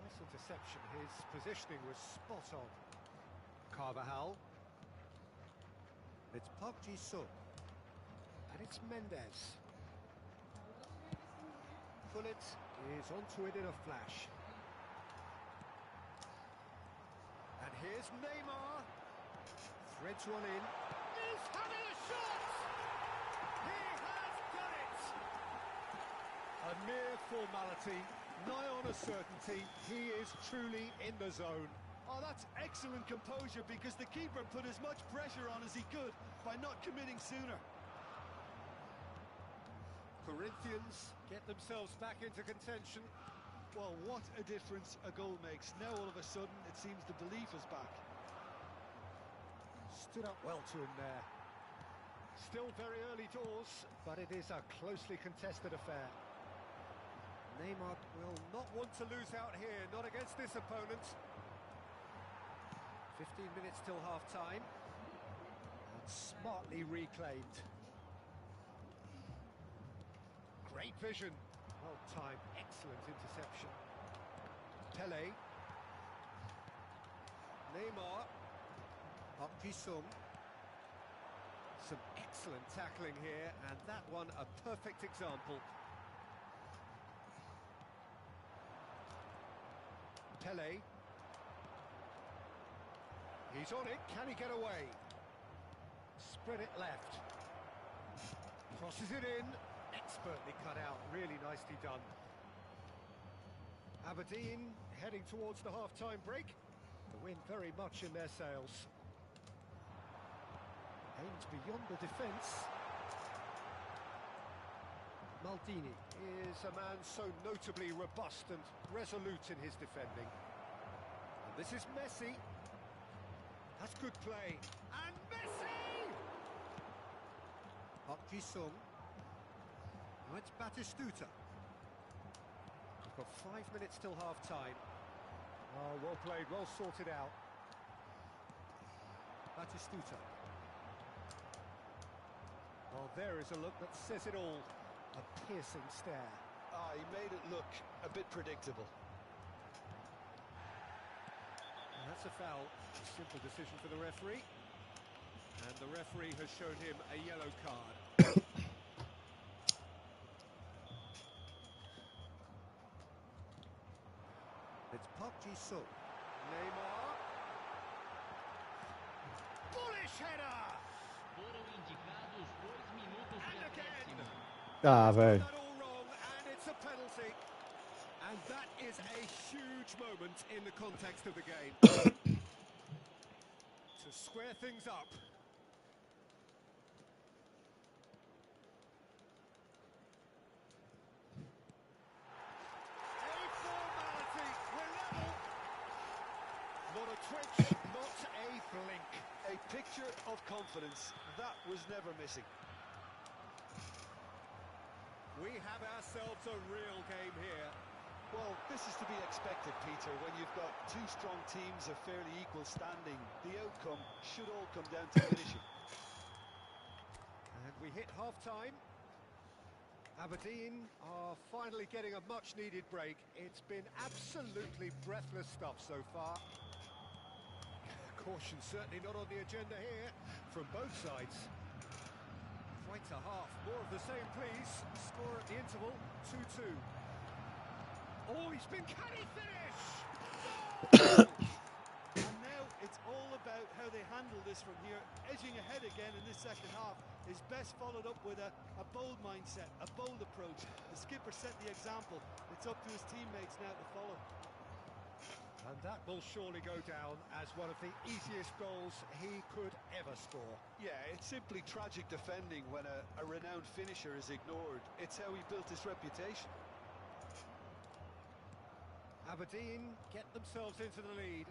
Nice interception. His positioning was spot on. Carvajal. It's Park Ji-sung. And it's Mendes. Hullet is onto it in a flash. And here's Neymar. Threads one in. He's having a shot! He has done it! A mere formality, nigh on a certainty. He is truly in the zone. Oh, that's excellent composure because the keeper put as much pressure on as he could by not committing sooner. Corinthians get themselves back into contention. Well, what a difference a goal makes. Now all of a sudden it seems the belief is back. Stood up well to him there. Still very early doors, but it is a closely contested affair. Neymar will not want to lose out here, not against this opponent. 15 minutes till half-time. And smartly reclaimed. Great vision. Well timed, excellent interception. Pele. Neymar. Park Ji-sung. Some excellent tackling here, and that one a perfect example. Pele. He's on it, can he get away? Spread it left. Crosses it in. Expertly cut out, really nicely done. Aberdeen heading towards the half-time break. The wind very much in their sails. Aimed beyond the defence. Maldini is a man so notably robust and resolute in his defending. And this is Messi. That's good play. And Messi! Park Ji-sung. Now it's Batistuta. We've got 5 minutes till half-time. Oh, well played, well sorted out. Batistuta. Well, there is a look that says it all. A piercing stare. Ah, he made it look a bit predictable. And that's a foul. A simple decision for the referee. And the referee has shown him a yellow card. It's Park Ji-sung. Neymar. Bullish header! Foram indicados 2 minutos de And again! acréscimo. Ah, velho. That all wrong, and it's a penalty. And that is a huge moment in the context of the game. To square things up. A formality. We're level. Not a twitch, not a blink. A picture of confidence. That was never missing. We have ourselves a real game here. Well, this is to be expected, Peter. When you've got two strong teams of fairly equal standing, the outcome should all come down to finishing. And we hit half-time. Aberdeen are finally getting a much-needed break. It's been absolutely breathless stuff so far. Caution certainly not on the agenda here from both sides. Quite a half. More of the same, please. Score at the interval, 2-2. Oh, he's been... Can he finish? And now it's all about how they handle this from here. Edging ahead again in this second half is best followed up with a bold mindset, a bold approach. The skipper set the example. It's up to his teammates now to follow. And that will surely go down as one of the easiest goals he could ever score. Yeah, it's simply tragic defending when a renowned finisher is ignored. It's how he built his reputation. Aberdeen get themselves into the lead.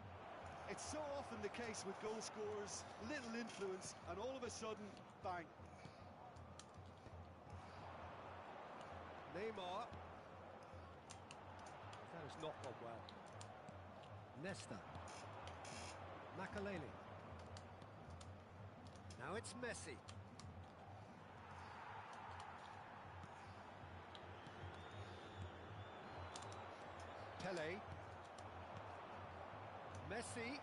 It's so often the case with goal scorers, little influence, and all of a sudden, bang. Neymar. That has not gone well. Nesta. Makaleli. Now it's Messi. Pele. Messi.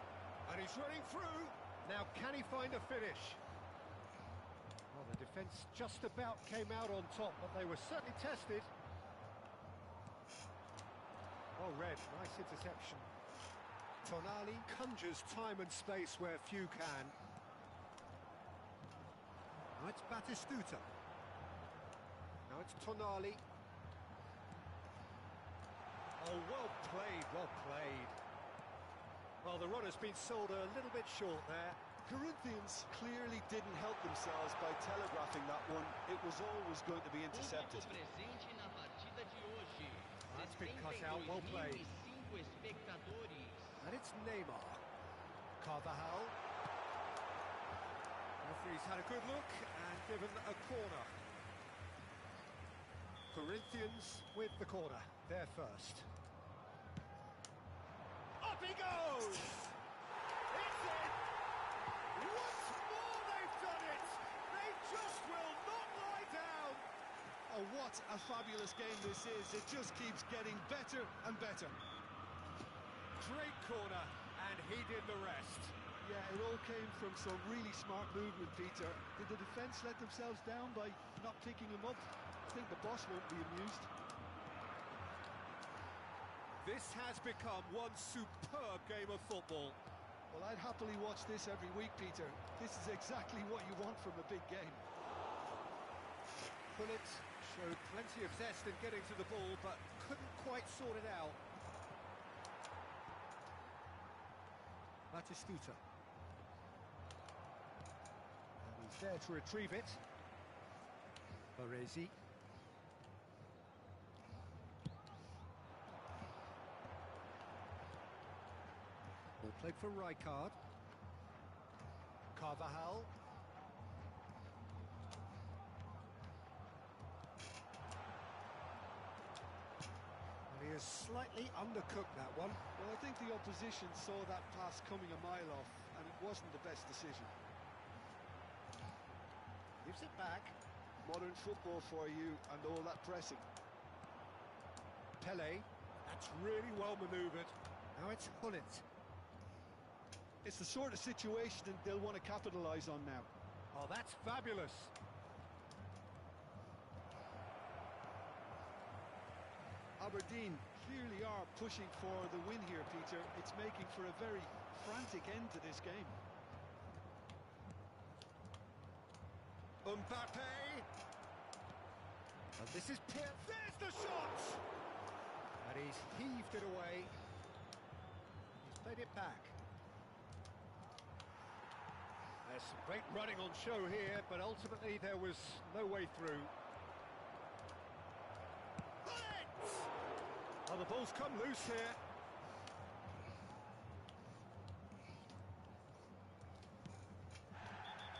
And he's running through. Now can he find a finish? Well, the defence just about came out on top, but they were certainly tested. Oh, red. Nice interception. Tonali conjures time and space where few can. Now it's Batistuta. Now it's Tonali. well played. Well, the run has been sold a little bit short there. Corinthians clearly didn't help themselves by telegraphing that one. It was always going to be intercepted. Presente na partida de hoje. That's been cut out, well played. 62.005 espectadores. And it's Neymar. Carvajal. Referee's had a good look and given a corner. Corinthians with the corner. They're first. Up he goes! It's in! Once more they've done it! They just will not lie down! Oh, what a fabulous game this is. It just keeps getting better and better. Great corner, and he did the rest. Yeah, it all came from some really smart movement, Peter. Did the defence let themselves down by not picking him up? I think the boss won't be amused. This has become one superb game of football. Well, I'd happily watch this every week, Peter. This is exactly what you want from a big game. Pullet showed plenty of zest in getting to the ball, but couldn't quite sort it out. Batistuta. And he's there to retrieve it. Baresi. Ball played for Rijkaard. Carvajal. And he has slightly undercooked that one. Well, I think the opposition saw that pass coming a mile off, and it wasn't the best decision. Gives it back. Modern football for you, and all that pressing. Pele. That's really well manoeuvred. Now it's Hullet. It's the sort of situation that they'll want to capitalise on now. Oh, that's fabulous. Aberdeen clearly are pushing for the win here, Peter. It's making for a very frantic end to this game. Mbappe. And this is Pierre. There's the shot! And he's heaved it away. He's played it back. There's some great running on show here, but ultimately there was no way through. Oh, the ball's come loose here.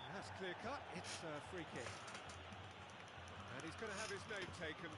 And that's clear cut. It's a free kick. And he's going to have his name taken.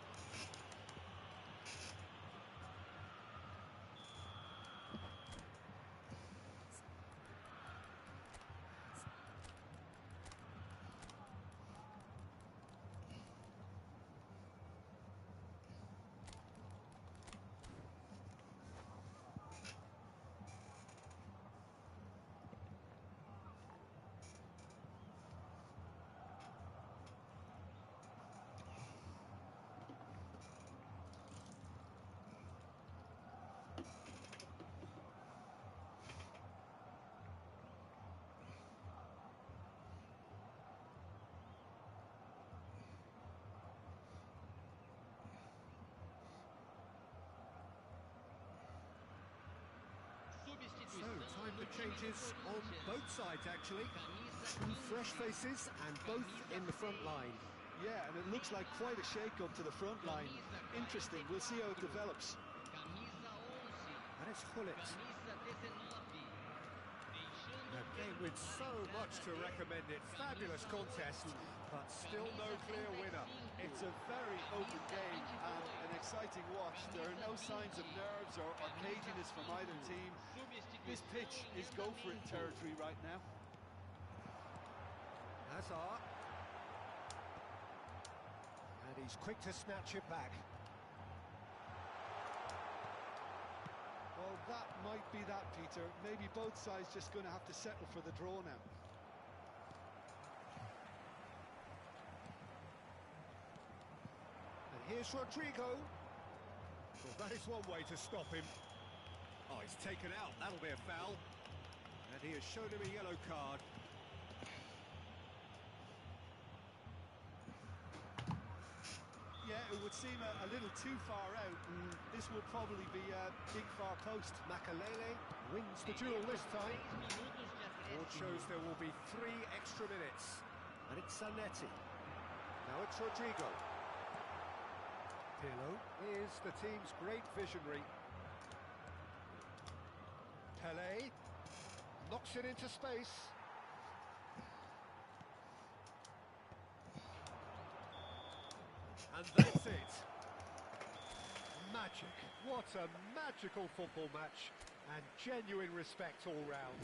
So, time for changes on both sides, actually. Two fresh faces and both in the front line. Yeah, and it looks like quite a shake-up to the front line. Interesting, we'll see how it develops. And it's Hullet. A game with so much to recommend it. Fabulous contest, but still no clear winner. It's a very open game and an exciting watch. There are no signs of nerves or caginess from either team. This pitch is go-for-it territory right now. Hazard. And he's quick to snatch it back. Well, that might be that, Peter. Maybe both sides just going to have to settle for the draw now. And here's Rodrigo. Well, that is one way to stop him. Oh, he's taken out. That'll be a foul. And he has shown him a yellow card. Yeah, it would seem a little too far out, and this will probably be a big far post. Makalele wins the duel this time. Board shows there will be 3 extra minutes. And it's Zanetti. Now it's Rodrigo. Pirlo is the team's great visionary. Pele knocks it into space. And that's it. Magic. What a magical football match. And genuine respect all round.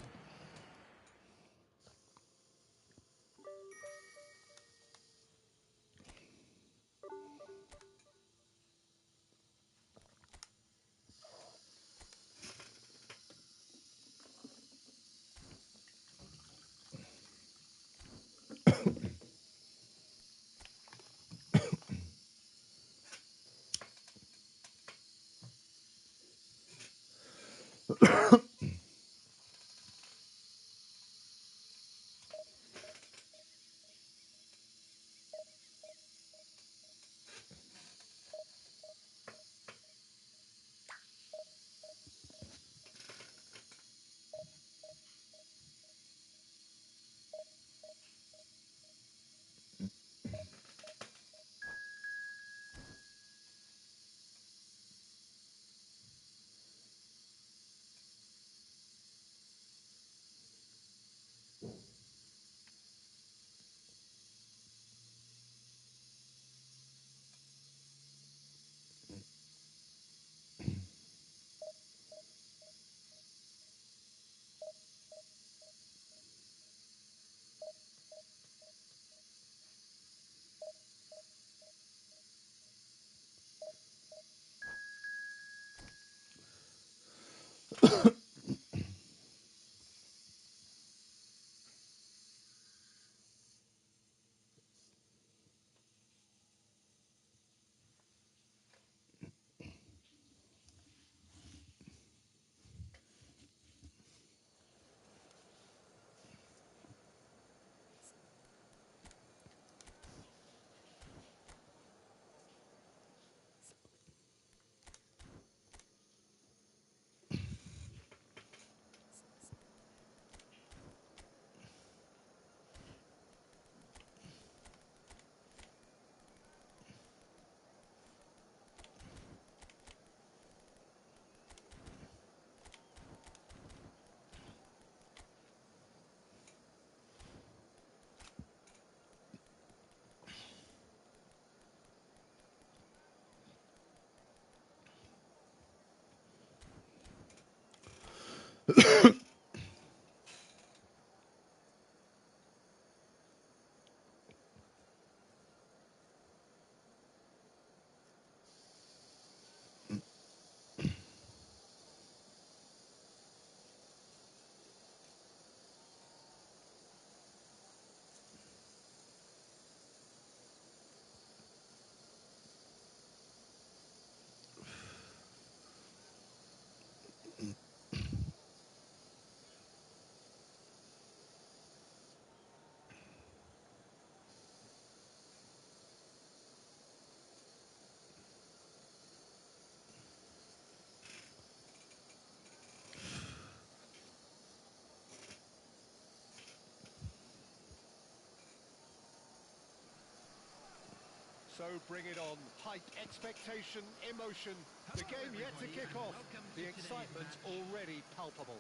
So bring it on. Hype, expectation, emotion. The game yet to kick off. The excitement already palpable.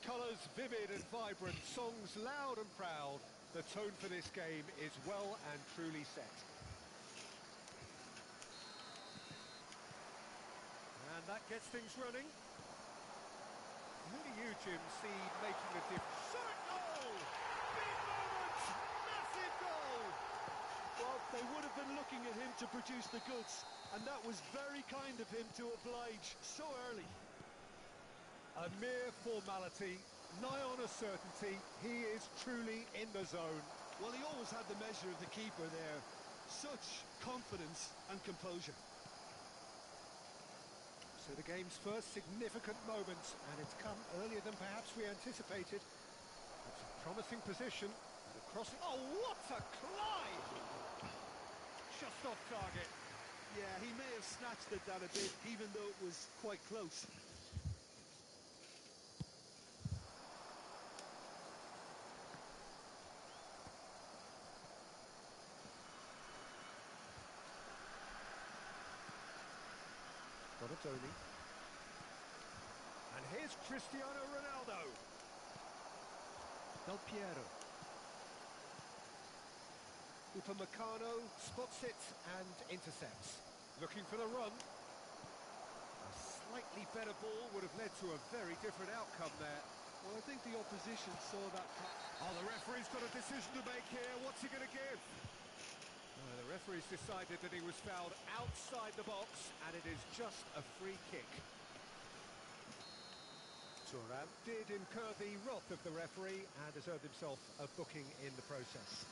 Colours vivid and vibrant, songs loud and proud. The tone for this game is well and truly set. And that gets things running. Who do you, Jim, see making the difference? Shot goal! Big moment! Massive goal! Well, they would have been looking at him to produce the goods, and that was very kind of him to oblige so early. A mere formality, nigh on a certainty, he is truly in the zone. Well, he always had the measure of the keeper there. Such confidence and composure. So the game's first significant moment, and it's come earlier than perhaps we anticipated. It's a promising position. The crossing. Oh, what a climb! just off target. Yeah, he may have snatched at that a bit, even though it was quite close. Donatoni. And here's Cristiano Ronaldo. Del Piero. Upamecano spots it and intercepts. Looking for the run. A slightly better ball would have led to a very different outcome there. Well, I think the opposition saw that. Oh, the referee's got a decision to make here. What's he going to give? The referee's decided that he was fouled outside the box, and it is just a free kick. Thuram did incur the wrath of the referee and has earned himself a booking in the process.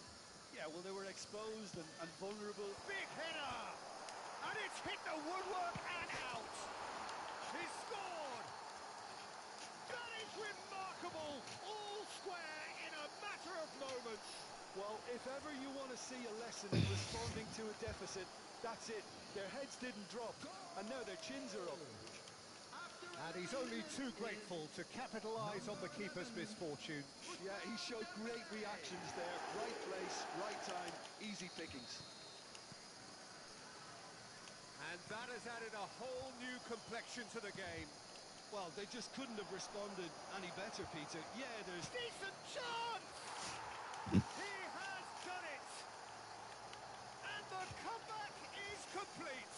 Yeah, well, they were exposed and vulnerable. Big header! And it's hit the woodwork and out! He scored! That is remarkable! All square in a matter of moments! Well, if ever you want to see a lesson in responding to a deficit, that's it. Their heads didn't drop, and now their chins are up. And he's only too grateful to capitalise on the keeper's misfortune. Yeah, he showed great reactions there. Right place, right time, easy pickings. And that has added a whole new complexion to the game. Well, they just couldn't have responded any better, Peter. Yeah, there's... Decent chance! He has done it! And the comeback is complete!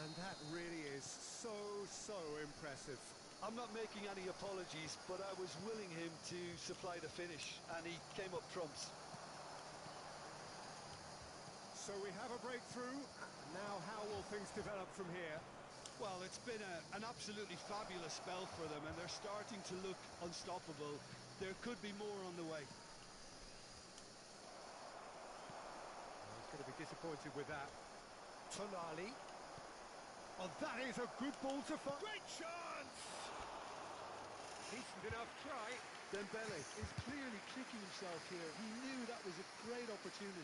And that really is so impressive. I'm not making any apologies, but I was willing him to supply the finish, and he came up trumps. So we have a breakthrough. Now how will things develop from here? Well, it's been an absolutely fabulous spell for them, and they're starting to look unstoppable. There could be more on the way. He's going to be disappointed with that. Tonali. Oh, that is a good ball to find. Great chance! Decent enough try. Dembele is clearly kicking himself here. He knew that was a great opportunity.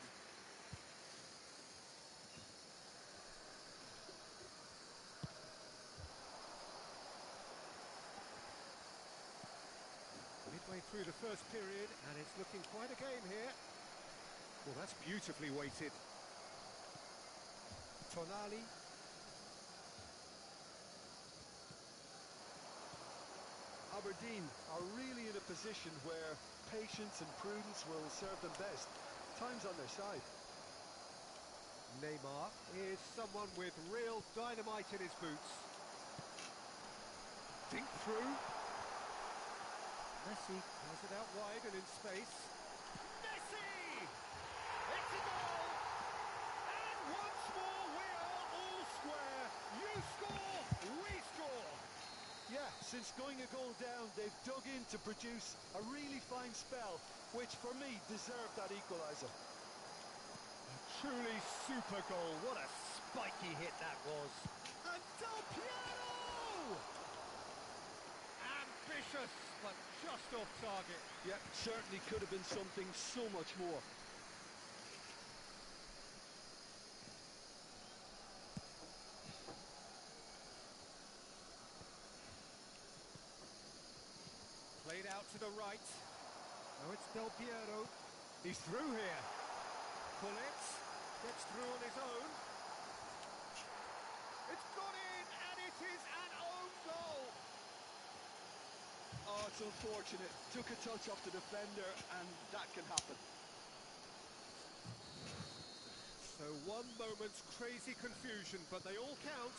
Midway through the first period, and it's looking quite a game here. Well, that's beautifully weighted. Tonali. Aberdeen are really in a position where patience and prudence will serve them best. Time's on their side. Neymar is someone with real dynamite in his boots. Think through. Messi has it out wide and in space. Messi! It's a goal! And once more we are all square. You score, we score. Yeah, since going a goal down, they've dug in to produce a really fine spell, which for me deserved that equaliser. A truly super goal. What a spiky hit that was. And Del Piero! Ambitious, but just off target. Yeah, certainly could have been something so much more. Played out to the right. Now it's Del Piero. He's through here. Pullets gets through on his own. It's gone in, and it is an own goal. Oh, it's unfortunate. Took a touch off the defender, and that can happen. So one moment's crazy confusion, but they all count.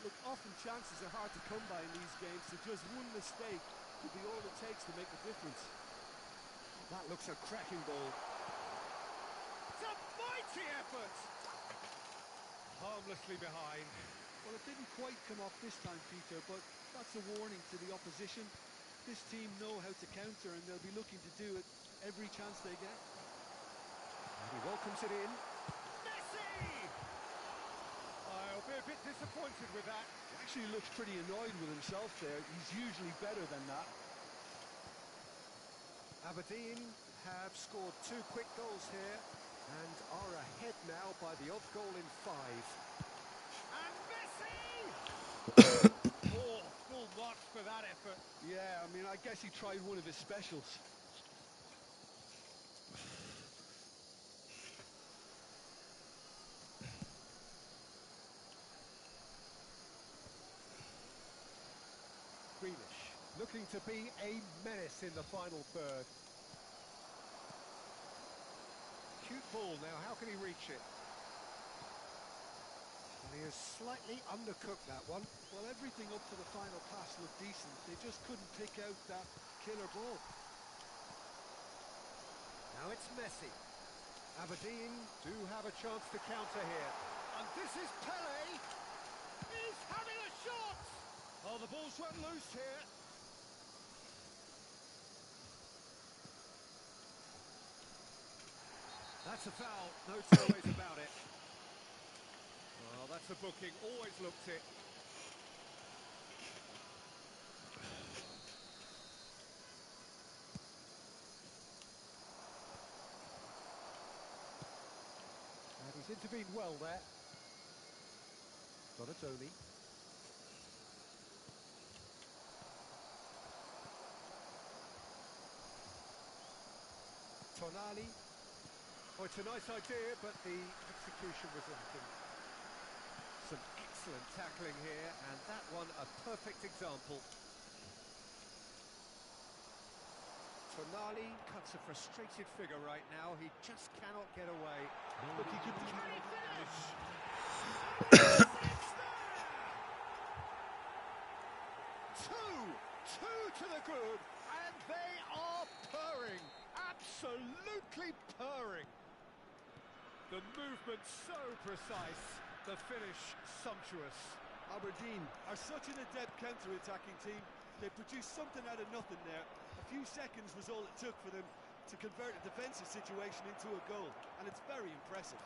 Look, often chances are hard to come by in these games, so just one mistake could be all it takes to make the difference. That looks a cracking ball. It's a mighty effort! Harmlessly behind. Well, it didn't quite come off this time, Peter, but that's a warning to the opposition. This team know how to counter, and they'll be looking to do it every chance they get. And he welcomes it in. Messi! I'll be a bit disappointed with that. He actually looks pretty annoyed with himself there. He's usually better than that. Aberdeen have scored 2 quick goals here. And are ahead now by the odd goal in 5. And Messi! 4 full marks for that effort. Yeah, I mean, I guess he tried one of his specials. Grealish looking to be a menace in the final third. Cute ball now, how can he reach it? Well, he has slightly undercooked that one. Well, everything up to the final pass looked decent. They just couldn't pick out that killer ball. Now it's Messi. Aberdeen do have a chance to counter here. And this is Pele. He's having a shot! Oh, the ball's run loose here. That's a foul, no two ways about it. Well, that's a booking, always looked it. And he's intervened well there. Donatoni. Tonali. Oh, it's a nice idea, but the execution was lacking. Some excellent tackling here, and that one a perfect example. Tonali cuts a frustrated figure right now. He just cannot get away. But he could... Can he finish? Two to the good, and they are purring. Absolutely purring. The movement so precise, the finish sumptuous. Aberdeen are such an adept counter-attacking team. They produced something out of nothing there. A few seconds was all it took for them to convert a defensive situation into a goal, and it's very impressive.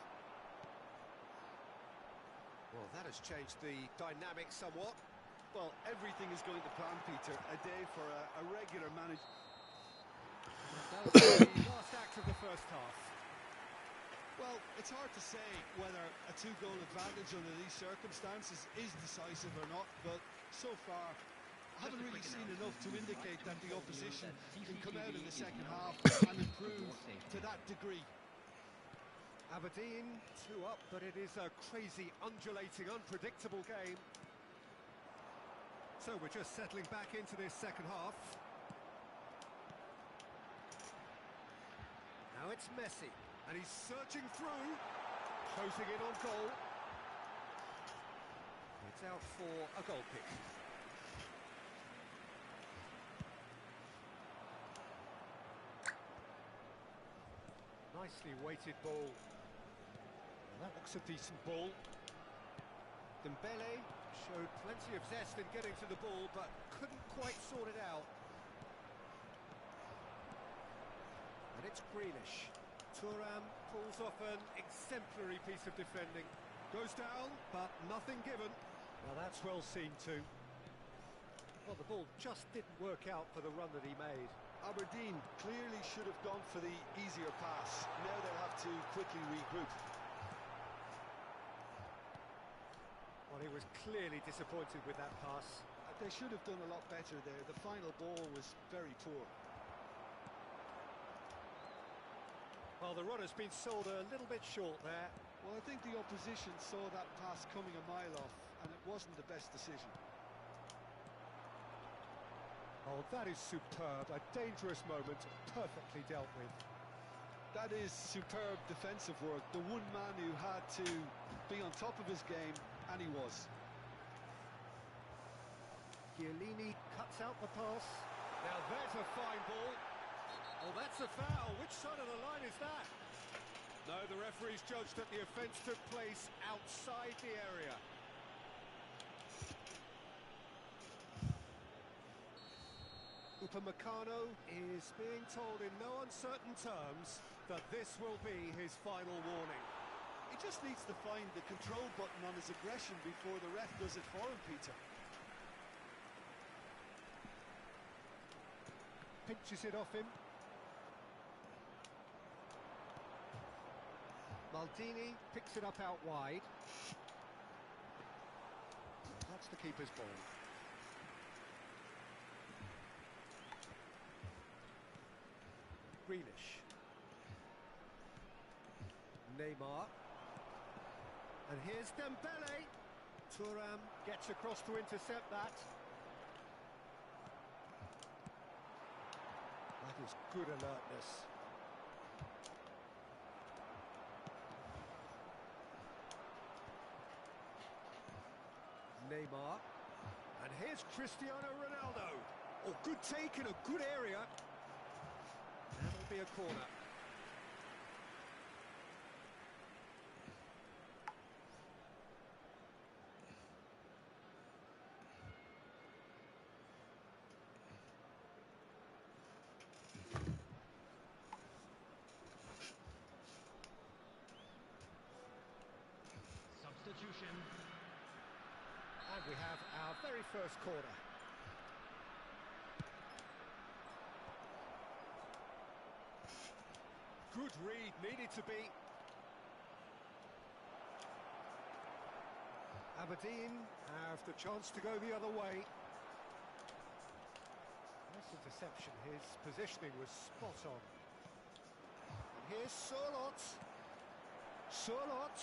Well, that has changed the dynamic somewhat. Well, everything is going to plan, Peter. A day for a regular manager. That was the last act of the first half. Well, it's hard to say whether a 2-goal advantage under these circumstances is decisive or not, but so far I haven't really seen enough to indicate that the opposition can come out in the second half and improve to that degree. Aberdeen 2 up, but it is a crazy, undulating, unpredictable game. So we're just settling back into this second half. Now it's Messi, and he's searching through, closing in on goal. It's out for a goal kick. Nicely weighted ball. Well, that looks a decent ball. Dembele showed plenty of zest in getting to the ball, but couldn't quite sort it out. And it's Grealish. Thuram pulls off an exemplary piece of defending. Goes down, but nothing given. Well, that's well seen too. Well, the ball just didn't work out for the run that he made. Aberdeen clearly should have gone for the easier pass. Now they'll have to quickly regroup. Well, he was clearly disappointed with that pass. They should have done a lot better there. The final ball was very poor. Well, the run has been sold a little bit short there. Well, I think the opposition saw that pass coming a mile off, and it wasn't the best decision. Oh, that is superb. A dangerous moment, perfectly dealt with. That is superb defensive work. The one man who had to be on top of his game, and he was. Chiellini cuts out the pass. Now there's a fine ball. Oh, that's a foul. Which side of the line is that? No, the referee's judged that the offence took place outside the area. Upamecano is being told in no uncertain terms that this will be his final warning. He just needs to find the control button on his aggression before the ref does it for him, Peter. Pinches it off him. Maldini picks it up out wide. That's the keeper's ball. Greenish. Neymar. And here's Dembele. Thuram gets across to intercept that. That is good alertness. Neymar. And here's Cristiano Ronaldo. Oh, good take in a good area. That'll be a corner. Substitution. And we have our very first corner. Good read, needed to be. Aberdeen have the chance to go the other way. Nice interception, his positioning was spot on. And here's Surlot. Surlot.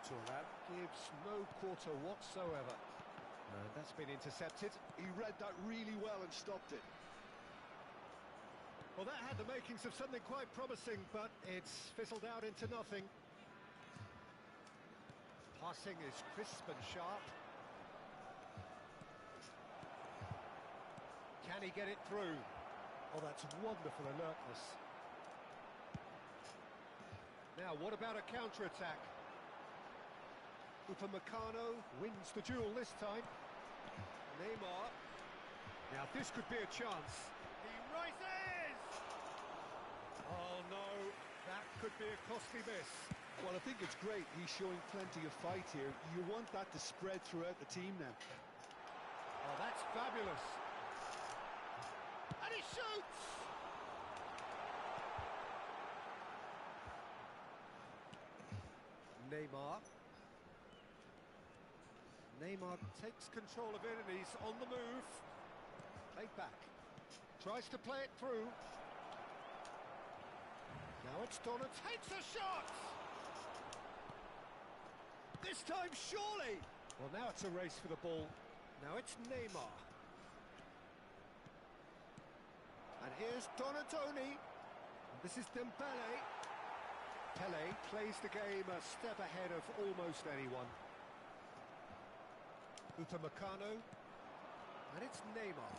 Thuram gives no quarter whatsoever. And that's been intercepted. He read that really well and stopped it. Well, that had the makings of something quite promising, but it's fizzled out into nothing. Passing is crisp and sharp. Can he get it through? Oh, that's wonderful alertness. Now, what about a counter-attack? Upamecano wins the duel this time. Neymar. Now, this could be a chance. He rises! Oh, no, that could be a costly miss. Well, I think it's great. He's showing plenty of fight here. You want that to spread throughout the team now. Oh, that's fabulous. And he shoots! Neymar. Neymar takes control of it and he's on the move. Played back. Tries to play it through. Now it's Donna, takes a shot! This time, surely! Well, now it's a race for the ball. Now it's Neymar. And here's Donatoni. And this is Dembele. Pele plays the game a step ahead of almost anyone. Upamecano. And it's Neymar.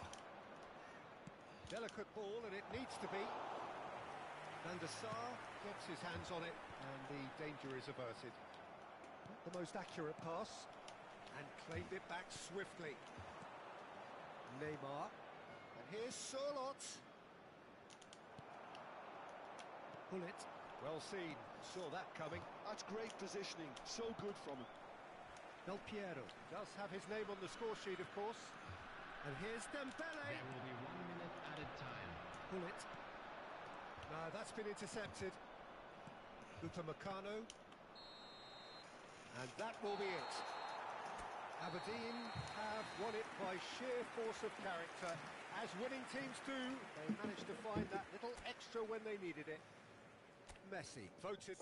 Delicate ball, and it needs to be. Van der Sar gets his hands on it, and the danger is averted. Not the most accurate pass, and claimed it back swiftly. Neymar. And here's Surlot. Bullet. Well seen. Saw that coming. That's great positioning. So good from him. Del Piero does have his name on the score sheet, of course. And here's Dembele. There will be 1 minute added time. Bullet. No, that's been intercepted. Upamecano. And that will be it. Aberdeen have won it by sheer force of character. As winning teams do, they managed to find that little extra when they needed it. Messi voted